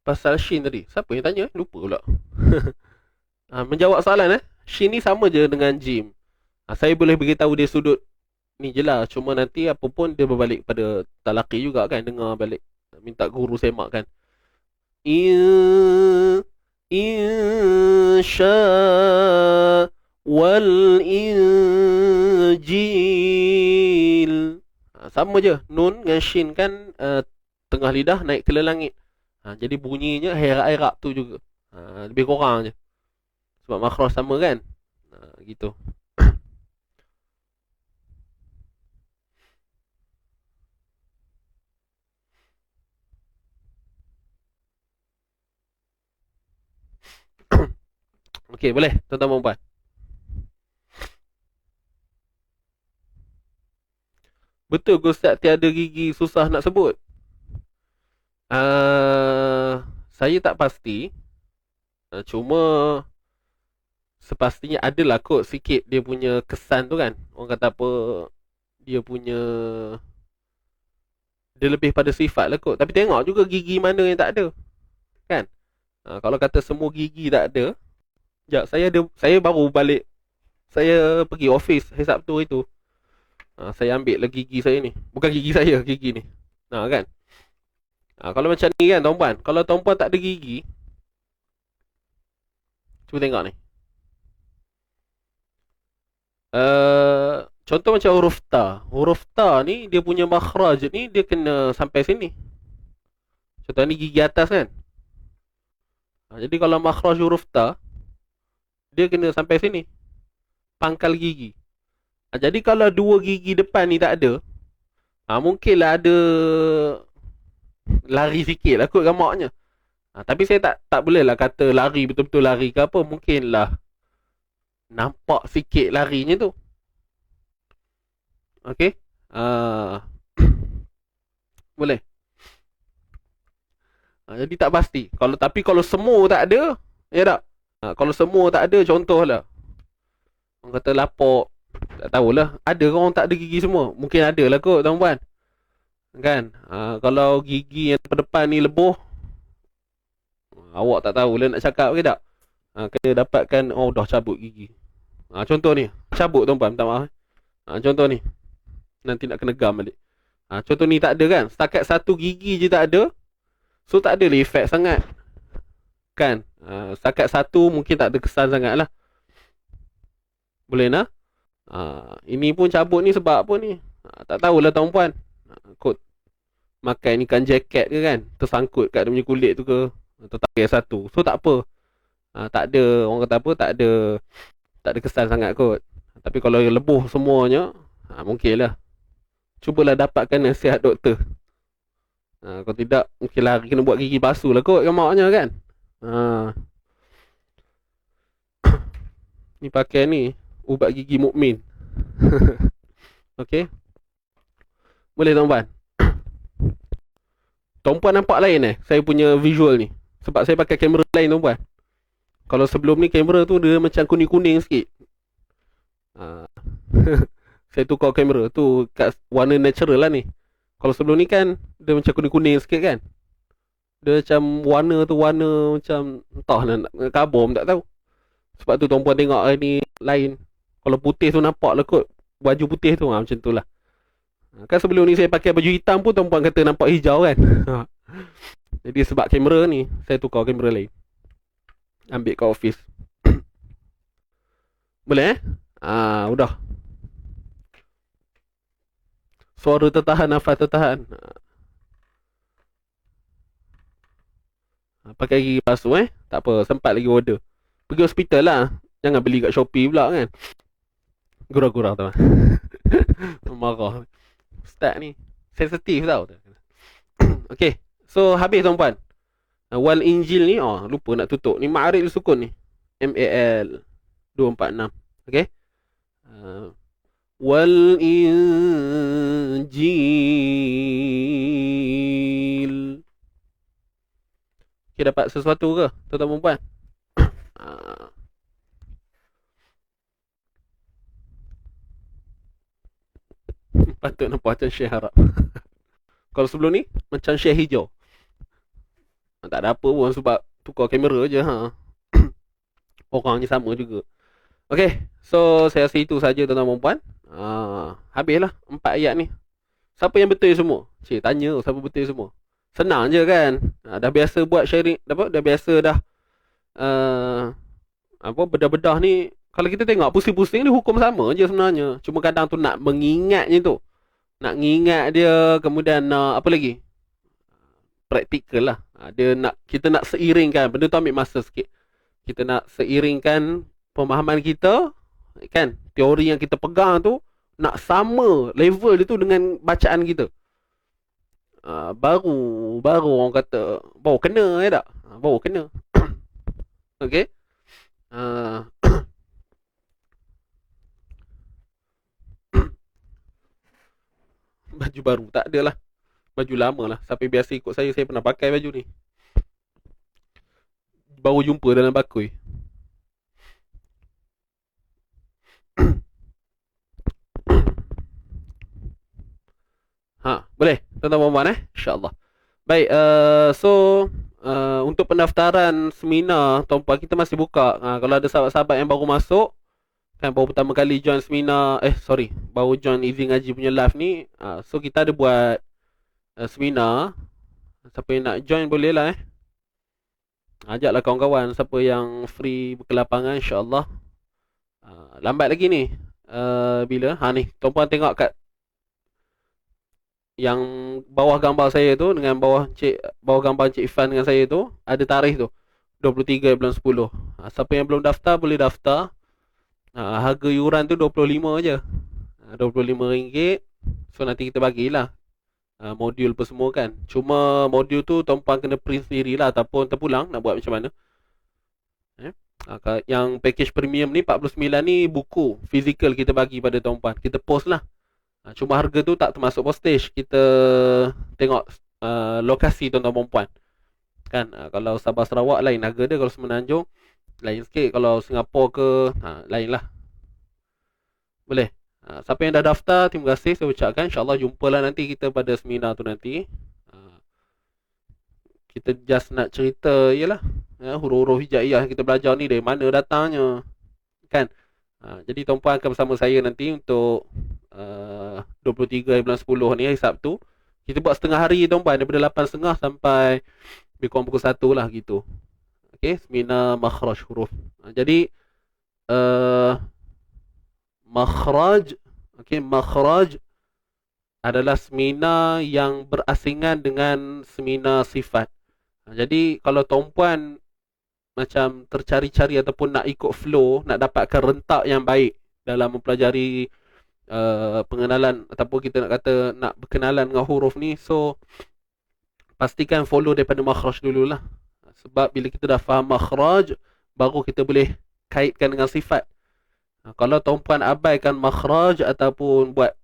Pasal shin tadi. Siapa yang tanya? Lupa pula. Menjawab soalan shin ni sama je dengan jim. Saya boleh beritahu dia sudut ni je lah. Cuma nanti apa pun dia berbalik pada talaqi juga kan. Dengar balik. Minta guru semak kan. Insya wal injil. Sama je. Nun dengan shin kan tengah lidah naik ke langit. Jadi bunyinya herak-herak tu juga. Lebih kurang je. Sebab makhraj sama kan. Gitu. Okey, boleh tuan-tuan dan puan. Betul ke Ustaz tiada gigi susah nak sebut? Saya tak pasti. Cuma sepastinya adalah kot sikit dia punya kesan tu kan. Orang kata apa, dia punya, dia lebih pada sifat lah kot. Tapi tengok juga gigi mana yang tak ada kan. Kalau kata semua gigi tak ada, sekejap saya baru balik, saya pergi office hari Sabtu itu. Saya ambil lah gigi saya ni. Bukan gigi saya, gigi ni. Kan. Kalau macam ni kan tuan-puan, kalau tuan-puan tak ada gigi, cuba tengok ni. Contoh macam huruf ta. Huruf ta ni dia punya makhraj ni dia kena sampai sini. Contoh ni gigi atas kan. Jadi kalau makhraj huruf ta, dia kena sampai sini. Pangkal gigi. Jadi kalau dua gigi depan ni tak ada, mungkinlah ada lari sikit lah kot gamaknya. Tapi saya tak boleh lah kata lari betul-betul lari ke apa. Mungkinlah nampak sikit larinya tu. Okey. Boleh. Jadi tak pasti. Kalau semua tak ada, ya tak? Kalau semua tak ada, contohlah orang kata lapok, tak tahulah. Ada orang tak ada gigi semua? Mungkin ada lah kot tuan-puan. Kan? Kalau gigi yang depan ni lebuh, awak tak tahulah nak cakap ke tak? Kena dapatkan, dah cabut gigi. Contoh ni, cabut tuan-puan, minta maaf. Contoh ni, nanti nak kena gam balik. Contoh ni tak ada kan? Setakat satu gigi je tak ada, so tak ada efek sangat. Kan? Setakat satu mungkin tak ada kesan sangat lah. Boleh nak? Ini pun cabut ni sebab apa ni? Tak tahulah tuan-puan. Kot makan ikan jacket ke kan, tersangkut kat dia punya kulit tu ke, atau tak ada satu, so tak apa. Tak ada, orang kata apa, tak ada kesan sangat kot. Tapi kalau lebuh semuanya, mungkin lah. Cubalah dapatkan nasihat doktor. Kalau tidak, mungkin lah kena buat gigi palsu lah kot gamaknya kan. Ni pakai ni ubat gigi mukmin. Okey. Boleh tuan-puan. Tuan-puan nampak lain saya punya visual ni. Sebab saya pakai kamera lain tuan-puan. Kalau sebelum ni kamera tu dia macam kuning-kuning sikit. Saya tukar kamera tu kat warna natural lah ni. Kalau sebelum ni kan dia macam kuning-kuning sikit kan. Dia macam warna tu warna macam entahlah nak kabur tak tahu. Sebab tu tuan-puan tengok ni lain. Kalau putih tu nampak lah kot baju putih tu, macam tu lah. Kan sebelum ni saya pakai baju hitam pun tuan-puan kata nampak hijau kan. Jadi sebab kamera ni, saya tukar kamera lain. Ambil kat office. Boleh udah. Suara tertahan, nafas tertahan. Pakai gigi palsu tak apa, sempat lagi order. Pergi hospital lah. Jangan beli kat Shopee pula kan. Gurau-gurau tu. Marah. Ustaz ni sensitif tau. Okay, so habis tuan-puan. Wal Injil ni, lupa nak tutup. Ni Ma'arij Sukun ni, MAL 246. Okay. Wal Injil. Okay, dapat sesuatu ke tuan-tuan puan? Patut nampak macam Syekh harap. Kalau sebelum ni macam Syekh hijau. Tak ada apa pun sebab tukar kamera je Orangnya sama juga. Okay, so saya rasa itu saja tuan-tuan puan. Habislah 4 ayat ni. Siapa yang betul semua? Cik tanya siapa betul semua. Senang je kan. Dah biasa buat sharing, dah biasa dah bedah-bedah ni. Kalau kita tengok pusing-pusing ni hukum sama je sebenarnya. Cuma kadang tu nak mengingatnya tu. Nak ngingat dia, kemudian apa lagi? Praktikal lah. Kita nak seiringkan. Benda tu ambil masa sikit. Kita nak seiringkan pemahaman kita, kan? Teori yang kita pegang tu nak sama level dia tu dengan bacaan kita. Baru orang kata baru kena tak? Baru kena. Okey. Baju baru tak ada lah. Baju lama lah. Sampai biasa ikut saya pernah pakai baju ni. Baru jumpa dalam bakui. Boleh tuan-tuan dan puan InsyaAllah. Baik, untuk pendaftaran seminar tuan-puan kita masih buka. Kalau ada sahabat-sahabat yang baru masuk, kan baru pertama kali join seminar, baru join Easy Ngaji punya live ni, so kita ada buat seminar. Siapa yang nak join boleh lah ajaklah kawan-kawan siapa yang free berkelapangan insyaAllah. Lambat lagi ni. Bila ni tuan-puan tengok kat yang bawah gambar saya tu dengan bawah gambar Encik Ifan dengan saya tu ada tarikh tu 23 bulan 10. Siapa yang belum daftar boleh daftar. Harga yuran tu 25 je. RM25. So nanti kita bagilah modul apa semua kan. Cuma modul tu tuan-puan kena print sendiri lah ataupun terpulang nak buat macam mana. Yang package premium ni 49 ni buku fizikal kita bagi pada tuan-puan. Kita post lah. Cuma harga tu tak termasuk postage. Kita tengok lokasi tuan-tuan puan kan. Kalau Sabah Sarawak lain harga dia, kalau Semenanjung lain sikit, kalau Singapura ke lain lah. Boleh. Siapa yang dah daftar, terima kasih saya ucapkan. InsyaAllah jumpalah nanti kita pada seminar tu nanti. Kita just nak cerita ialah huruf-huruf hijaiyah yang kita belajar ni dari mana datangnya kan. Jadi tuan-puan akan bersama saya nanti untuk 23 bulan 10 ni hari Sabtu. Kita buat setengah hari tuan-puan, daripada 8.30 sampai lebih kurang pukul 1 lah gitu. Okey, seminar makhraj huruf. Jadi makhraj adalah seminar yang berasingan dengan seminar sifat. Jadi kalau tuan-puan macam tercari-cari ataupun nak ikut flow, nak dapatkan rentak yang baik dalam mempelajari pengenalan ataupun kita nak kata nak berkenalan dengan huruf ni, so pastikan follow daripada makhraj dululah. Sebab bila kita dah faham makhraj, baru kita boleh kaitkan dengan sifat. Kalau tuan-puan abaikan makhraj ataupun buat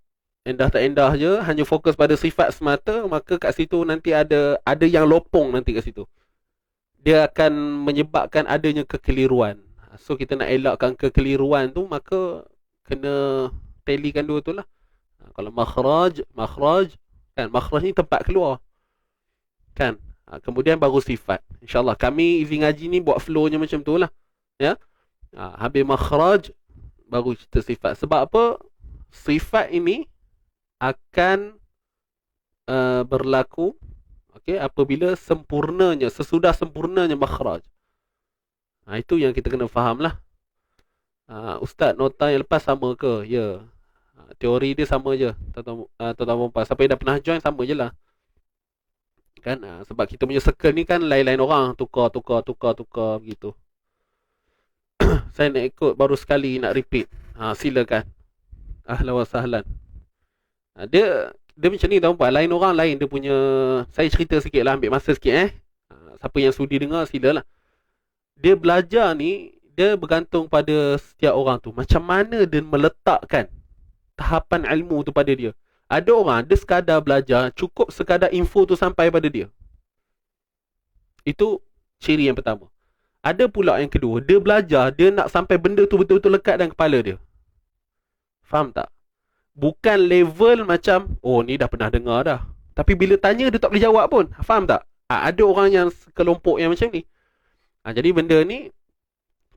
endah tak endah je, hanya fokus pada sifat semata, maka kat situ nanti ada yang lopong nanti kat situ. Dia akan menyebabkan adanya kekeliruan. So kita nak elakkan kekeliruan tu, maka kena talikan dua tu lah. Kalau makhraj kan, makhraj ni tempat keluar kan. Kemudian baru sifat. InsyaAllah kami Easy Ngaji ni buat flownya macam tu lah ya. Habis makhraj baru cerita sifat. Sebab apa? Sifat ini akan berlaku apabila sesudah sempurnanya makhraj. Itu yang kita kena faham lah. Ustaz, nota yang lepas sama ke? Ya. Teori dia sama je. Tuan-tuan puan, siapa yang dah pernah join sama je lah kan. Sebab kita punya circle ni kan lain-lain orang, tukar begitu. Saya nak ikut baru sekali, nak repeat. Silakan. Ahlan wa sahlan. Dia macam ni tuan-puan, lain orang lain dia punya. Saya cerita sikit lah, ambil masa sikit siapa yang sudi dengar silalah. Dia belajar ni, dia bergantung pada setiap orang tu, macam mana dia meletakkan tahapan ilmu tu pada dia. Ada orang dia sekadar belajar, cukup sekadar info tu sampai pada dia. Itu ciri yang pertama. Ada pula yang kedua, dia belajar, dia nak sampai benda tu betul-betul lekat dalam kepala dia. Faham tak? Bukan level macam, oh ni dah pernah dengar dah, tapi bila tanya dia tak boleh jawab pun. Faham tak? Ada orang yang kelompok yang macam ni. Jadi benda ni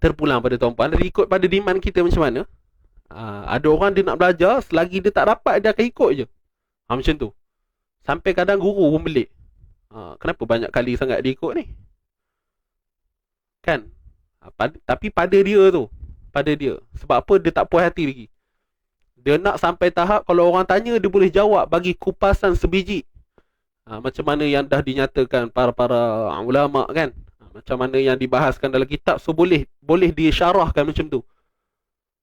terpulang pada tuan-puan, dari ikut pada demand kita macam mana. Ada orang dia nak belajar, selagi dia tak dapat dia akan ikut je. Macam tu. Sampai kadang guru pun belik. Kenapa banyak kali sangat dia ikut ni? Kan? Tapi pada dia tu. Pada dia. Sebab apa? Dia tak puas hati lagi. Dia nak sampai tahap kalau orang tanya dia boleh jawab bagi kupasan sebiji. Macam mana yang dah dinyatakan para ulama kan. Macam mana yang dibahaskan dalam kitab. So boleh disyarahkan macam tu.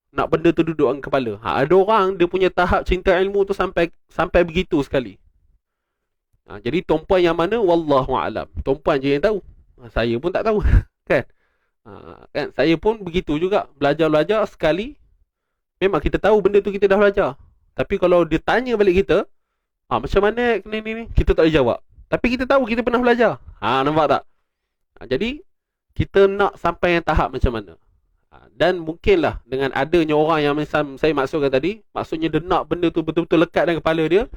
Nak benda tu duduk dalam kepala. Ada orang dia punya tahap cinta ilmu tu sampai begitu sekali. Jadi tuan-puan yang mana? Wallahu a'lam. Tuan-puan je yang tahu. Saya pun tak tahu. Kan? Kan? Saya pun begitu juga. Belajar sekali. Memang kita tahu benda tu kita dah belajar. Tapi kalau dia tanya balik kita, macam mana ni, kita tak boleh jawab. Tapi kita tahu kita pernah belajar. Nampak tak? Jadi kita nak sampai yang tahap macam mana. Dan mungkinlah dengan adanya orang yang macam saya maksudkan tadi, maksudnya dia nak benda tu betul-betul lekat dalam kepala dia,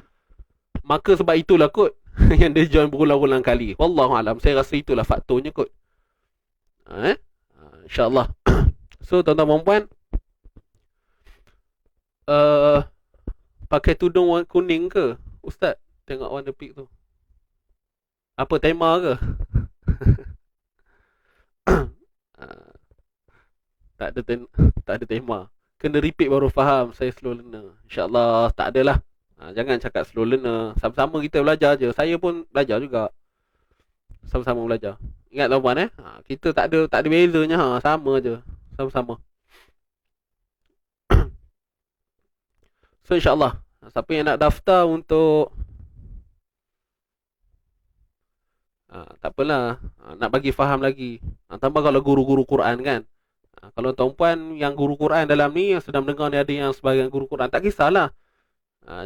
Maka sebab itulah kot yang dia join berulang-ulang kali. Wallahualam, saya rasa itulah faktornya kot. InsyaAllah. So tuan-tuan dan puan, pakai tudung warna kuning ke Ustaz? Tengok warna pink tu. Apa tema ke? Tak ada tema. Kena repeat baru faham. Saya slow learner. InsyaAllah tak adalah. Jangan cakap slow learner. Sama-sama kita belajar je. Saya pun belajar juga. Sama-sama belajar. Ingat tuan-puan kita tak ada bezanya. Sama je. Sama-sama. So insyaAllah, siapa yang nak daftar untuk tak apalah, nak bagi faham lagi. Tambah kalau guru-guru Quran kan. Kalau tuan-puan yang guru Quran dalam ni, yang sedang mendengar ni ada yang sebagai guru Quran, tak kisahlah.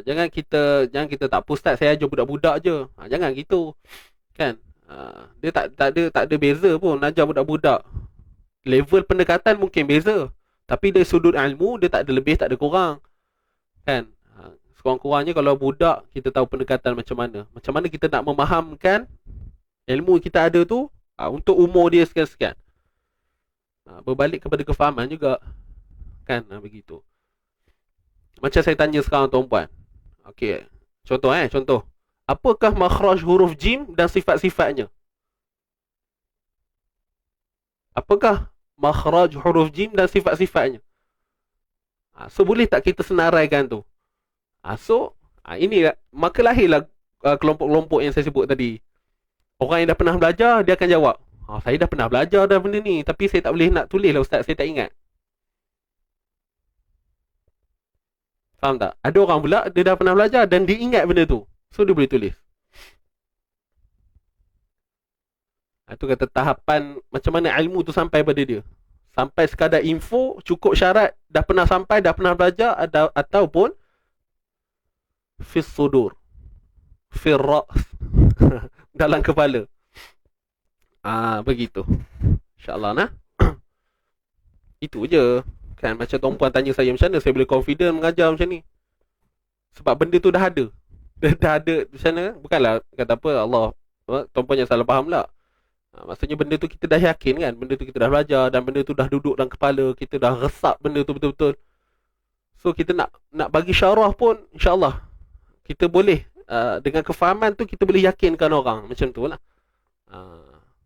Jangan kita tak apa Ustaz, saya ajar budak-budak je. Jangan gitu. Kan? Dia tak ada beza pun ajar budak-budak. Level pendekatan mungkin beza. Tapi dari sudut ilmu, dia tak ada lebih, tak ada kurang. Kan? Sekurang-kurangnya kalau budak, kita tahu pendekatan macam mana. Macam mana kita nak memahamkan ilmu kita ada tu untuk umur dia sekian-sekian. Berbalik kepada kefahaman juga. Kan? Begitu. Macam saya tanya sekarang tuan-puan. Okey. Contoh. Apakah makhraj huruf jim dan sifat-sifatnya? Apakah makhraj huruf jim dan sifat-sifatnya? So boleh tak kita senaraikan tu? Ini maka lahirlah kelompok-kelompok yang saya sebut tadi. Orang yang dah pernah belajar, dia akan jawab, saya dah pernah belajar dah benda ni, tapi saya tak boleh nak tulis lah Ustaz, saya tak ingat. Faham tak? Ada orang pula, dia dah pernah belajar dan dia ingat benda tu, so dia boleh tulis. Itu kata tahapan macam mana ilmu tu sampai pada dia. Sampai sekadar info, cukup syarat dah pernah sampai, dah pernah belajar, ataupun fis sudur, fil ra's, dalam kepala. Begitu. InsyaAllah nah. Itu je. Kan macam tuan-puan tanya saya macam mana saya boleh confident mengajar macam ni. Sebab benda tu dah ada. Dah ada di sana. Bukanlah kata apa Allah, tuan-puan yang salah faham lah. Maksudnya benda tu kita dah yakin kan, benda tu kita dah belajar dan benda tu dah duduk dalam kepala, kita dah resap benda tu betul-betul. So kita nak bagi syarah pun insya-Allah kita boleh, dengan kefahaman tu kita boleh yakinkan orang macam tu lah.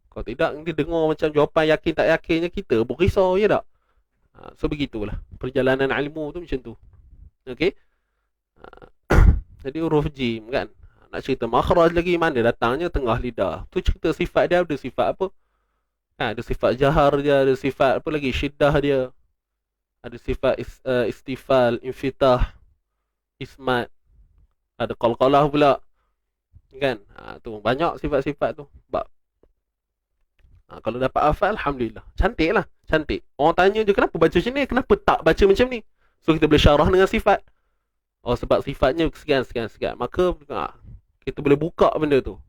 Kalau tidak nanti dengar macam jawapan yakin tak yakinnya, kita berisau je tak. So begitulah perjalanan ilmu tu macam tu. Okey. Jadi huruf jim kan, nak cerita makhraj lagi, mana datangnya tengah lidah. Tu cerita sifat dia, ada sifat apa? Ada sifat jahar dia, ada sifat apa lagi? Syiddah dia. Ada sifat istifal, infitah, ismat. Ada qalqalah pula. Kan? Tu banyak sifat-sifat tu. Kalau dapat hafal, alhamdulillah. Cantik lah, cantik. Orang tanya je kenapa baca macam ni, kenapa tak baca macam ni? So kita boleh syarah dengan sifat. Sebab sifatnya sekian. Maka kita boleh buka benda tu.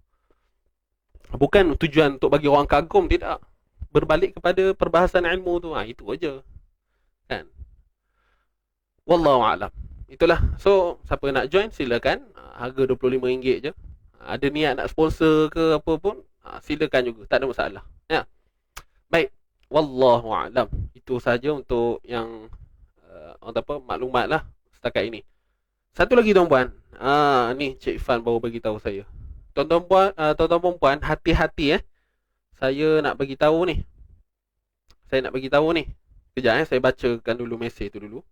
Bukan tujuan untuk bagi orang kagum, tidak. Berbalik kepada perbahasan ilmu tu. Itu aja. Kan? Wallahu a'lam. Itulah. So, siapa nak join silakan. Harga RM25 je. Ada niat nak sponsor ke apa pun, silakan juga. Tak ada masalah. Ya. Baik. Wallahu a'lam. Itu saja untuk yang maklumat lah setakat ini. Satu lagi tuan-puan. Ni Cik Fan baru bagi tahu saya. Tuan-tuan puan, hati-hati Saya nak bagi tahu ni. Kejap saya bacakan dulu mesej tu dulu.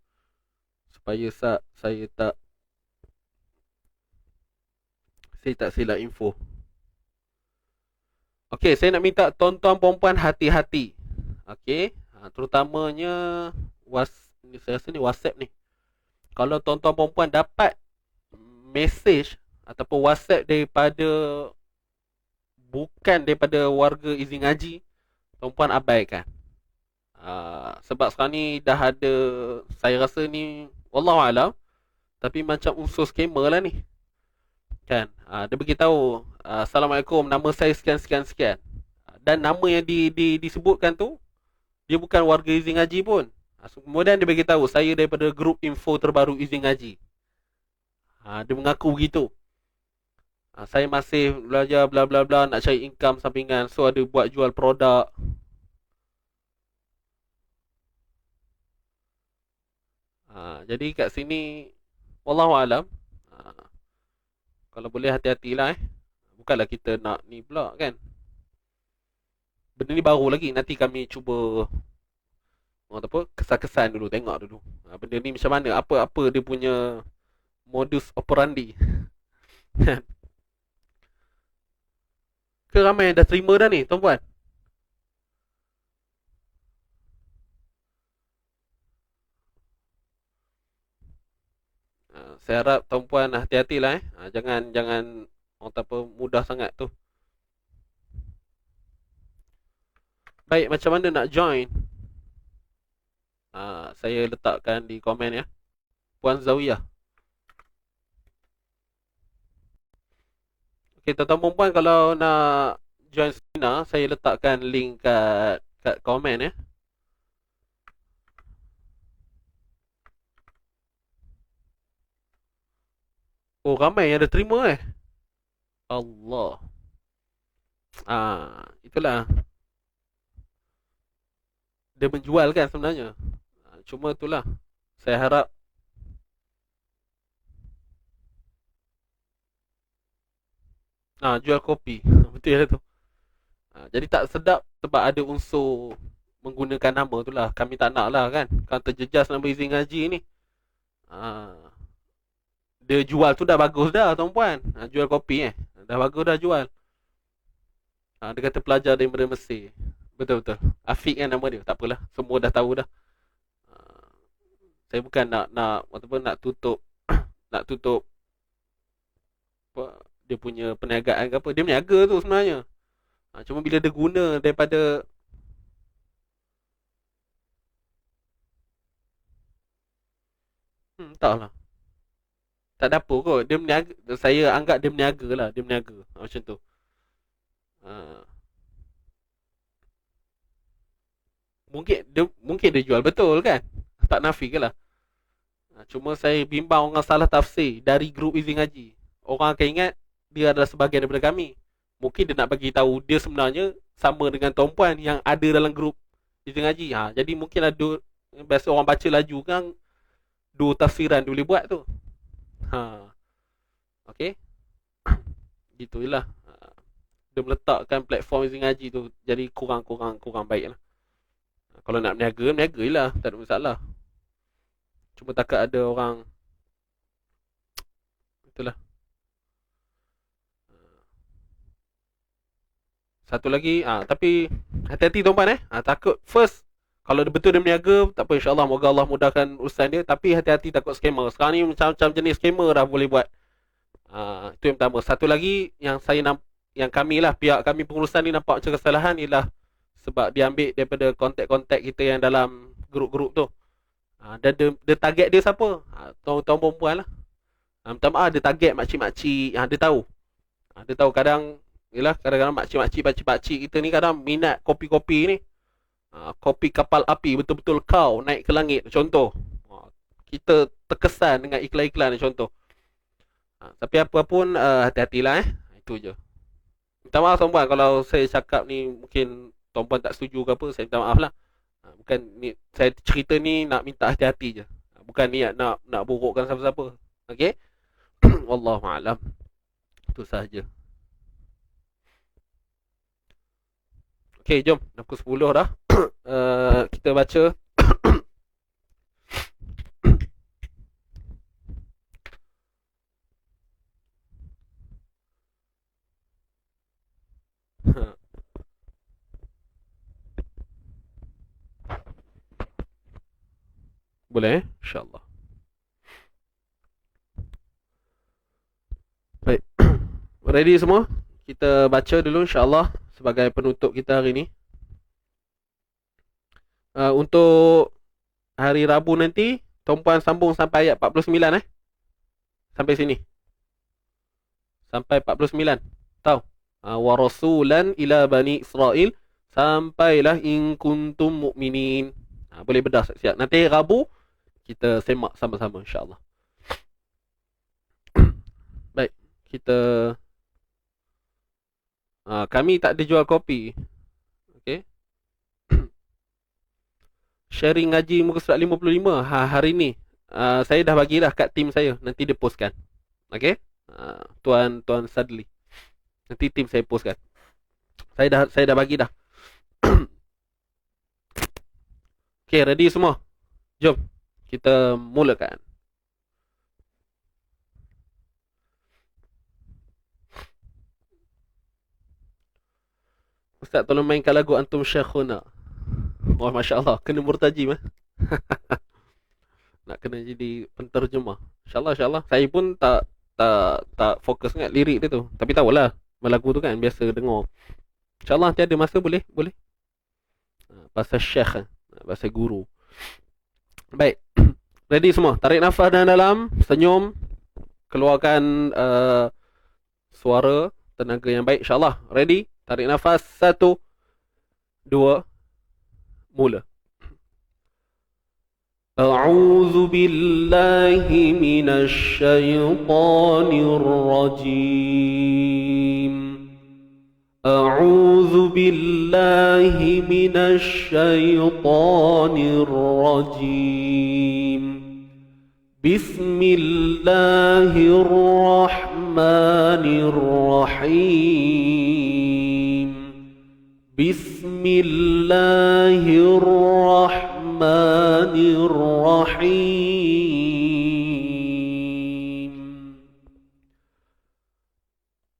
Supaya saya tak silap info. Okey, saya nak minta tuan-tuan puan-puan hati-hati. Okey, terutamanya saya rasa ni WhatsApp ni. Kalau tuan-tuan puan-puan dapat mesej ataupun WhatsApp bukan daripada warga izin ngaji, tuan-puan abaikan. Sebab sekarang ni dah ada, saya rasa ni wallahualam, tapi macam unsur skamer lah ni. Kan? Dia beritahu, Assalamualaikum, nama saya sekian. Dan nama yang disebutkan tu, dia bukan warga izin ngaji pun. Kemudian dia beritahu, saya daripada grup info terbaru izin ngaji. Dia mengaku begitu. Saya masih belajar bla bla bla, nak cari income sampingan, so ada buat jual produk. Jadi kat sini wallahu alam, ah, kalau boleh hati-hatilah. Bukanlah kita nak ni pula kan. Benda ni baru lagi, nanti kami cuba orang apa, kesan-kesan dulu, tengok dulu. Benda ni macam mana, apa-apa dia punya modus operandi. Ke ramai yang dah terima dah ni, tuan-puan? Saya harap tuan-puan hati-hatilah jangan jangan orang tak apa mudah sangat tu. Baik, macam mana nak join? Saya letakkan di komen ya. Puan Zawiyah. Okey, tuan-tuan puan, kalau nak join seminar, saya letakkan link kat komen ya. Oh, ramai yang dah terima Allah. Itulah. Dia menjual kan sebenarnya. Cuma itulah. Saya harap jual kopi. Betul lah tu. Jadi tak sedap sebab ada unsur menggunakan nama tu lah. Kami tak nak lah kan. Kalau terjejas nama izin ngaji ni. Ah, Dia jual tu dah bagus dah tuan-puan. Jual kopi dah bagus dah jual. Dia kata pelajar daripada Mesir. Betul-betul. Afiq kan nama dia. Tak apalah. Semua dah tahu dah. Ah, Saya bukan nak ataupun nak tutup nak tutup apa, dia punya perniagaan ke apa. Dia berniaga tu sebenarnya. Cuma bila dia guna daripada entahlah. Tak ada apa kot. Dia berniaga. Saya anggap dia berniaga lah. Dia berniaga. Macam tu. Ah, mungkin dia jual betul kan. Tak nafi ke lah. Cuma saya bimbang orang salah tafsir dari grup izin ngaji. Orang akan ingat dia adalah sebahagian daripada kami. Mungkin dia nak bagi tahu dia sebenarnya sama dengan tuan-puan yang ada dalam grup izin ngaji. Jadi mungkin ada biasa orang baca laju kan, dua tafsiran dia boleh buat tu. Okey. Gitulah. Dia meletakkan platform izin ngaji tu jadi kurang baik lah. Kalau nak berniaga je lah. Tak ada masalah. Cuma takut ada orang. Itulah. Satu lagi, tapi hati-hati tuan-puan takut first kalau dia betul dia berniaga, tak apa, insya-Allah moga Allah mudahkan urusan dia, tapi hati-hati takut scammer. Sekarang ni macam-macam jenis scammer dah boleh buat. Itu yang pertama. Satu lagi yang yang kami lah, pihak kami pengurusan ni nampak macam kesalahan ialah sebab dia ambil daripada kontak-kontak kita yang dalam grup-grup tu. Dan dia target dia siapa? Tuan-tuan perempuan lah. Minta maaf, dia target makcik-makcik yang dia tahu. Dia tahu kadang-kadang makcik-makcik, pakcik-pakcik kita ni kadang minat kopi-kopi ni. Kopi kapal api, betul-betul kau naik ke langit, contoh. Kita terkesan dengan iklan-iklan ni, contoh. Tapi apa pun hati-hatilah Itu je. Minta maaf tuan-puan kalau saya cakap ni mungkin tuan-puan tak setuju ke apa, saya minta maaf lah. Bukan ni, saya cerita ni nak minta hati-hati je. Bukan niat nak burukkan siapa-siapa. Okey? Wallahu a'lam. Itu sahaja. Okey, jom. Dah pukul 10 dah. Kita baca. Boleh InsyaAllah. Baik. Ready semua? Kita baca dulu insyaAllah sebagai penutup kita hari ni. Untuk hari Rabu nanti, tuan-puan sambung sampai ayat 49 Sampai sini. Sampai 49. Tahu? Wa rasulan ila bani Israel, sampailah in kuntum mu'minin. Boleh bedah siap-siap. Nanti Rabu kita semak sama-sama insya-Allah. Baik, kita Kami tak ada jual kopi. Okey. Sharing ngaji muka surat 55 hari ni. Saya dah bagi dah kat tim saya. Nanti dia postkan. Okey. Tuan Sadli. Nanti tim saya postkan. Saya dah bagi dah. Okey, ready semua? Jom kita mulakan. Ustaz, tolong mainkan lagu Antum Syekhuna. Wah, Masya Allah, kena murtajim nak kena jadi penterjemah. InsyaAllah. Saya pun tak fokus sangat lirik dia tu. Tapi tahulah, lagu tu kan biasa dengar. InsyaAllah nanti ada masa boleh. Bahasa syekh, bahasa guru. Baik. Ready semua? Tarik nafas dalam dalam, senyum, keluarkan suara, tenaga yang baik. InsyaAllah. Ready? Tarik nafas. 1, 2, mula. A'udzu billahi minasy syaithanir rajim. A'udzu billahi minasy syaithanir rajim. Bismillahirrahmanirrahim. Bismillahirrahmanirrahim.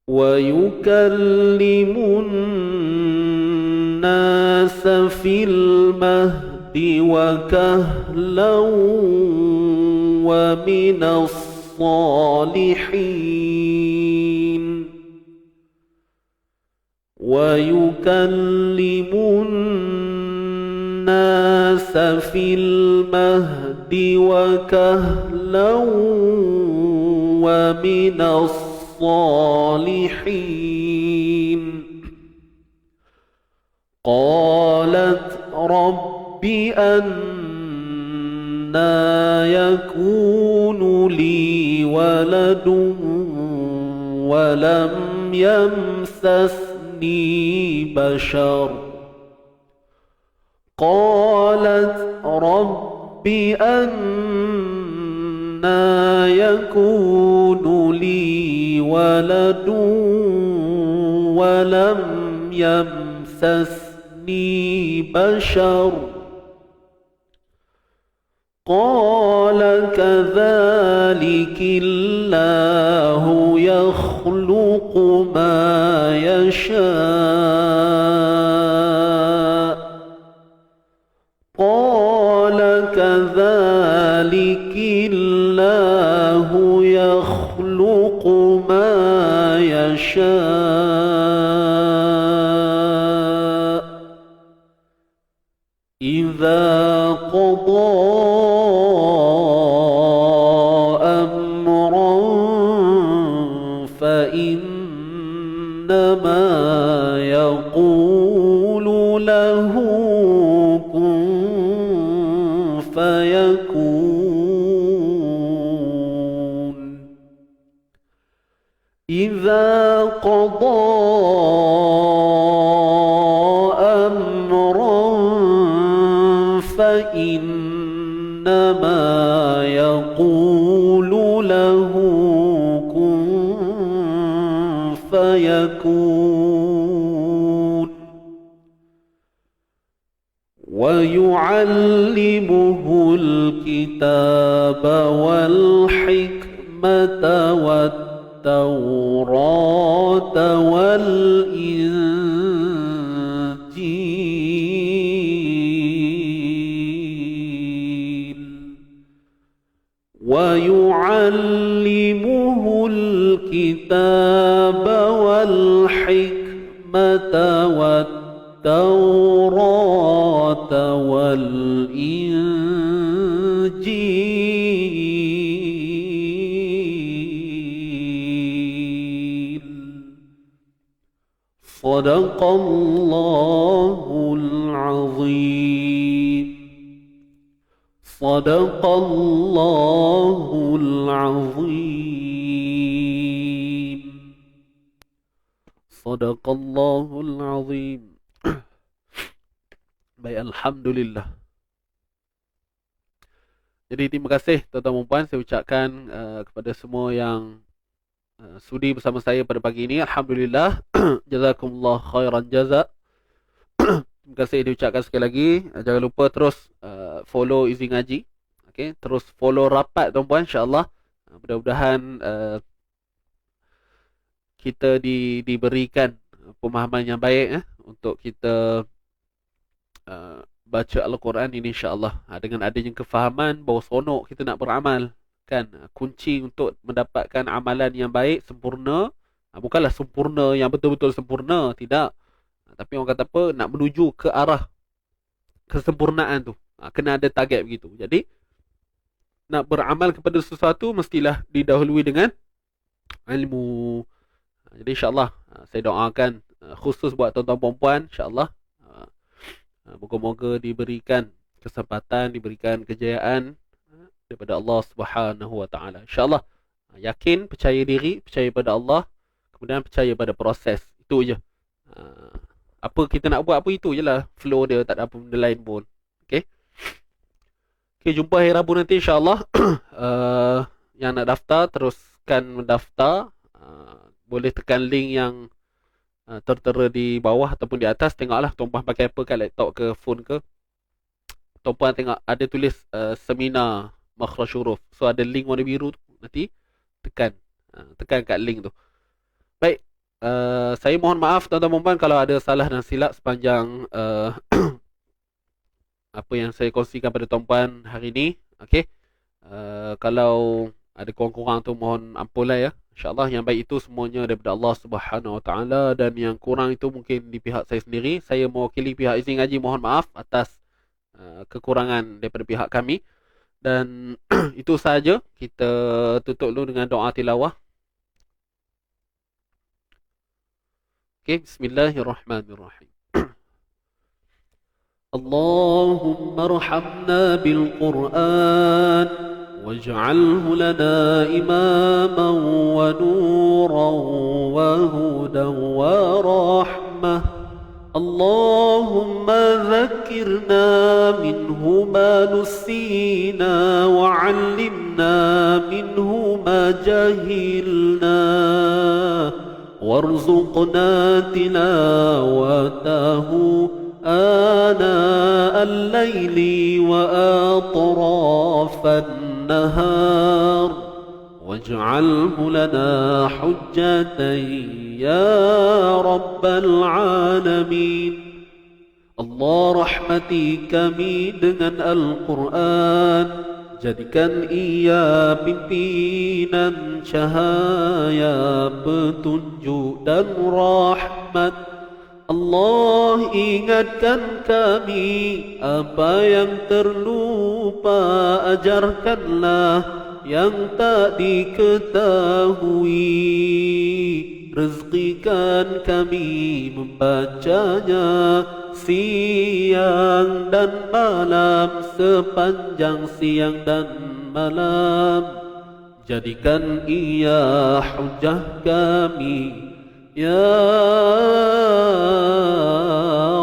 Wa yukallimun nasa fil mahdi wa kahlan wa minas salihin. ويكلم الناس في المهد وكهلا ومن الصالحين. قالت رب أنى يكون لي ولد ولم يمسسني بشر. قالت رب أنى يكون لي ولد ولم يمسسني بشر. قال كذلك الله يخلق ما يشاء. قال كذلك الله يخلق ما يشاء إذا قضى أمرا فإنما يقول له كن فيكون. إذا قضى أمرا فإنما يقول له كن فيكون. ويعلمه الكتاب والحكمة والتوراة والإنجيل. ويعلمه الكتاب والحكمة والتوراة والإنجيل. صدق الله العظيم. صدق الله العظيم. Sadaqallahul azim. Baik, alhamdulillah. Jadi terima kasih tuan-tuan dan puan, saya ucapkan kepada semua yang sudi bersama saya pada pagi ini. Alhamdulillah. Jazakumullah khairan jaza. Terima kasih diucapkan sekali lagi. Jangan lupa terus follow Izzy Ngaji. Okay? Terus follow rapat tuan-puan, insya-Allah. Mudah-mudahan kita diberikan pemahaman yang baik untuk kita baca Al-Quran ini, insya-Allah. Dengan adanya kefahaman bahawa seronok kita nak beramal, kan? Kunci untuk mendapatkan amalan yang baik, sempurna, bukanlah sempurna yang betul-betul sempurna, tidak. Tapi orang kata apa, nak menuju ke arah kesempurnaan tu, kena ada target begitu. Jadi nak beramal kepada sesuatu mestilah didahului dengan ilmu. Jadi insya-Allah saya doakan khusus buat tuan-tuan puan-puan, insya-Allah moga-moga diberikan kesempatan, diberikan kejayaan daripada Allah Subhanahu Wa Taala. Insya-Allah yakin, percaya diri, percaya pada Allah, kemudian percaya pada proses. Itu je. Apa kita nak buat, apa itu je lah flow dia, tak ada apa benda lain pun. Okay. Okay, jumpa hari Rabu nanti, insya-Allah. Yang nak daftar teruskan mendaftar. Boleh tekan link yang tertera di bawah ataupun di atas. Tengoklah tuan-puan pakai apa, kan, laptop ke phone ke. Tuan-puan tengok ada tulis seminar makhraj huruf. So ada link warna biru tu, nanti tekan kat link tu. Baik, saya mohon maaf tuan-tuan dan puan kalau ada salah dan silap sepanjang apa yang saya kongsikan pada tuan-puan hari ini. Okey. Kalau ada kurang-kurang tu mohon ampunlah ya. InsyaAllah yang baik itu semuanya daripada Allah Subhanahu Wa Taala, dan yang kurang itu mungkin di pihak saya sendiri. Saya mewakili pihak Izzy Ngaji mohon maaf atas kekurangan daripada pihak kami. Dan itu sahaja. Kita tutup dulu dengan doa tilawah. Okey, bismillahirrahmanirrahim. Allahumma arhamna bil Qur'an واجعله لنا إماما ونورا وهدى ورحمة. اللهم ذكرنا منه ما نسينا وعلمنا منه ما جهلنا وارزقنا تلاوته آناء الليل وأطراف النهار واجعله لنا حجة يا رب العالمين. Allah rahmati kami dengan Al-Quran, jadikan ia pimpinan cahaya, petunjuk dan rahmat. Allah ingatkan kami apa yang terlupa, ajarkanlah yang tak diketahui. Rezekikan kami membacanya siang dan malam, sepanjang siang dan malam. Jadikan ia hujah kami ya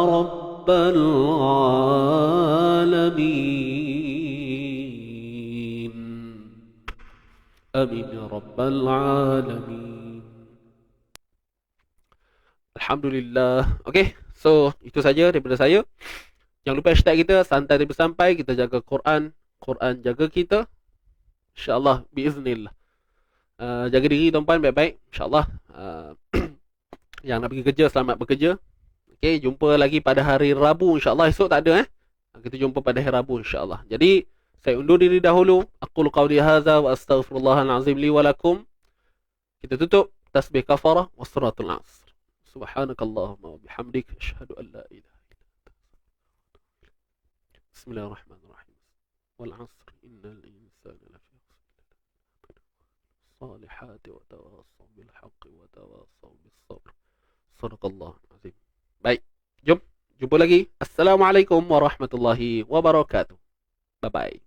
Rabbal Alamin. Amin ya Rabbal Alamin. Alhamdulillah. Okay, so itu saja daripada saya. Jangan lupa hashtag kita santai tapi sampai. Kita jaga Quran, Quran jaga kita, InsyaAllah biiznillah. Jaga diri tuan-puan baik-baik, InsyaAllah. Yang nak pergi kerja, selamat bekerja. Okay, jumpa lagi pada hari Rabu, InsyaAllah. Esok tak ada kita jumpa pada hari Rabu, InsyaAllah. Jadi saya undur diri dahulu. Aqulu qawli hadza wa astaghfirullahal azim li wa lakum. Kita tutup tasbih kafarah wassalatul asr. Subhanakallahumma wa bihamdik asyhadu an la ilaha illa anta. Bismillahirrahmanirrahim. Wal 'asr innal insana lafi khusr. Salihati wa tawassaw bil haqqi wa tawassaw bis sabr. Sadaqallahul azim. Baik, jom jumpa lagi. Assalamualaikum warahmatullahi wabarakatuh. Bye bye.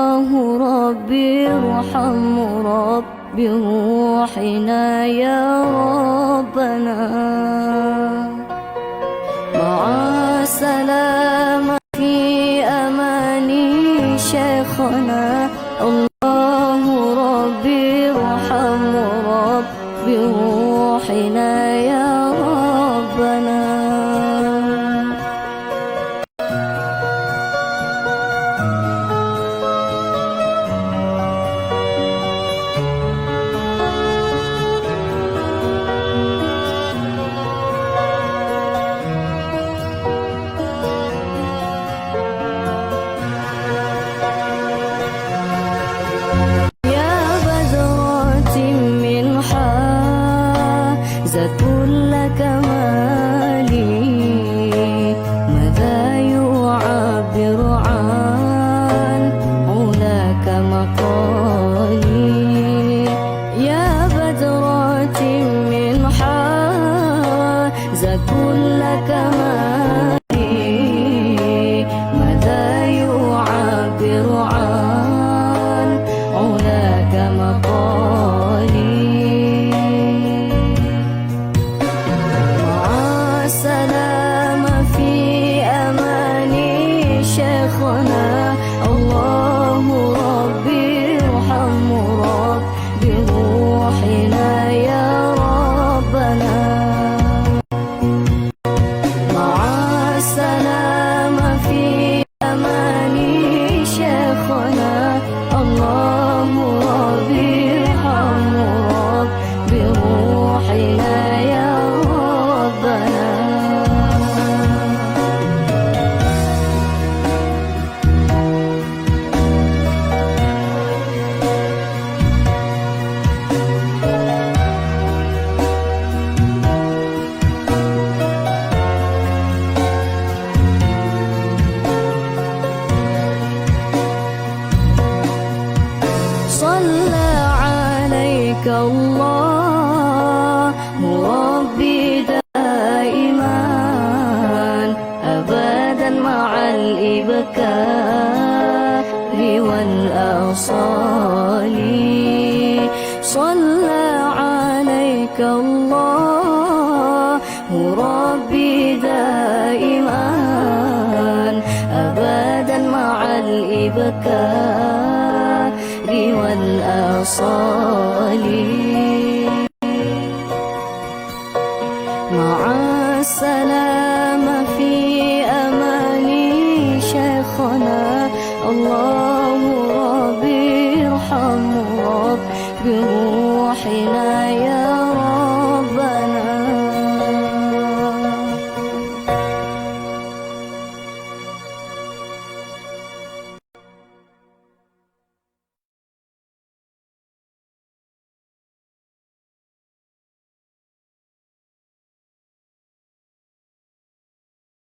الله ربي ارحم ربي روحنا يا ربنا. مع السلامة في أماني شيخنا، الله ربي ارحم ربي روحنا يا ربنا. كل كمالي ماذا يعبر عن علاك مقالي. يا بدرة من حاز كل كمالي ماذا يعبر عن علاك مقالي. الله ربي ارحم ربي روحنا يا ربنا. مع السلامة في أماني شيخنا، الله ربي ارحم ربي روحنا يا ربنا. صلى عليك الله ربي دائما أبدا مع الإبكار والآصال. صلى عليك الله ربي دائما أبدا مع الإبكار والآصال. مع السلامة في أماني شيخنا، الله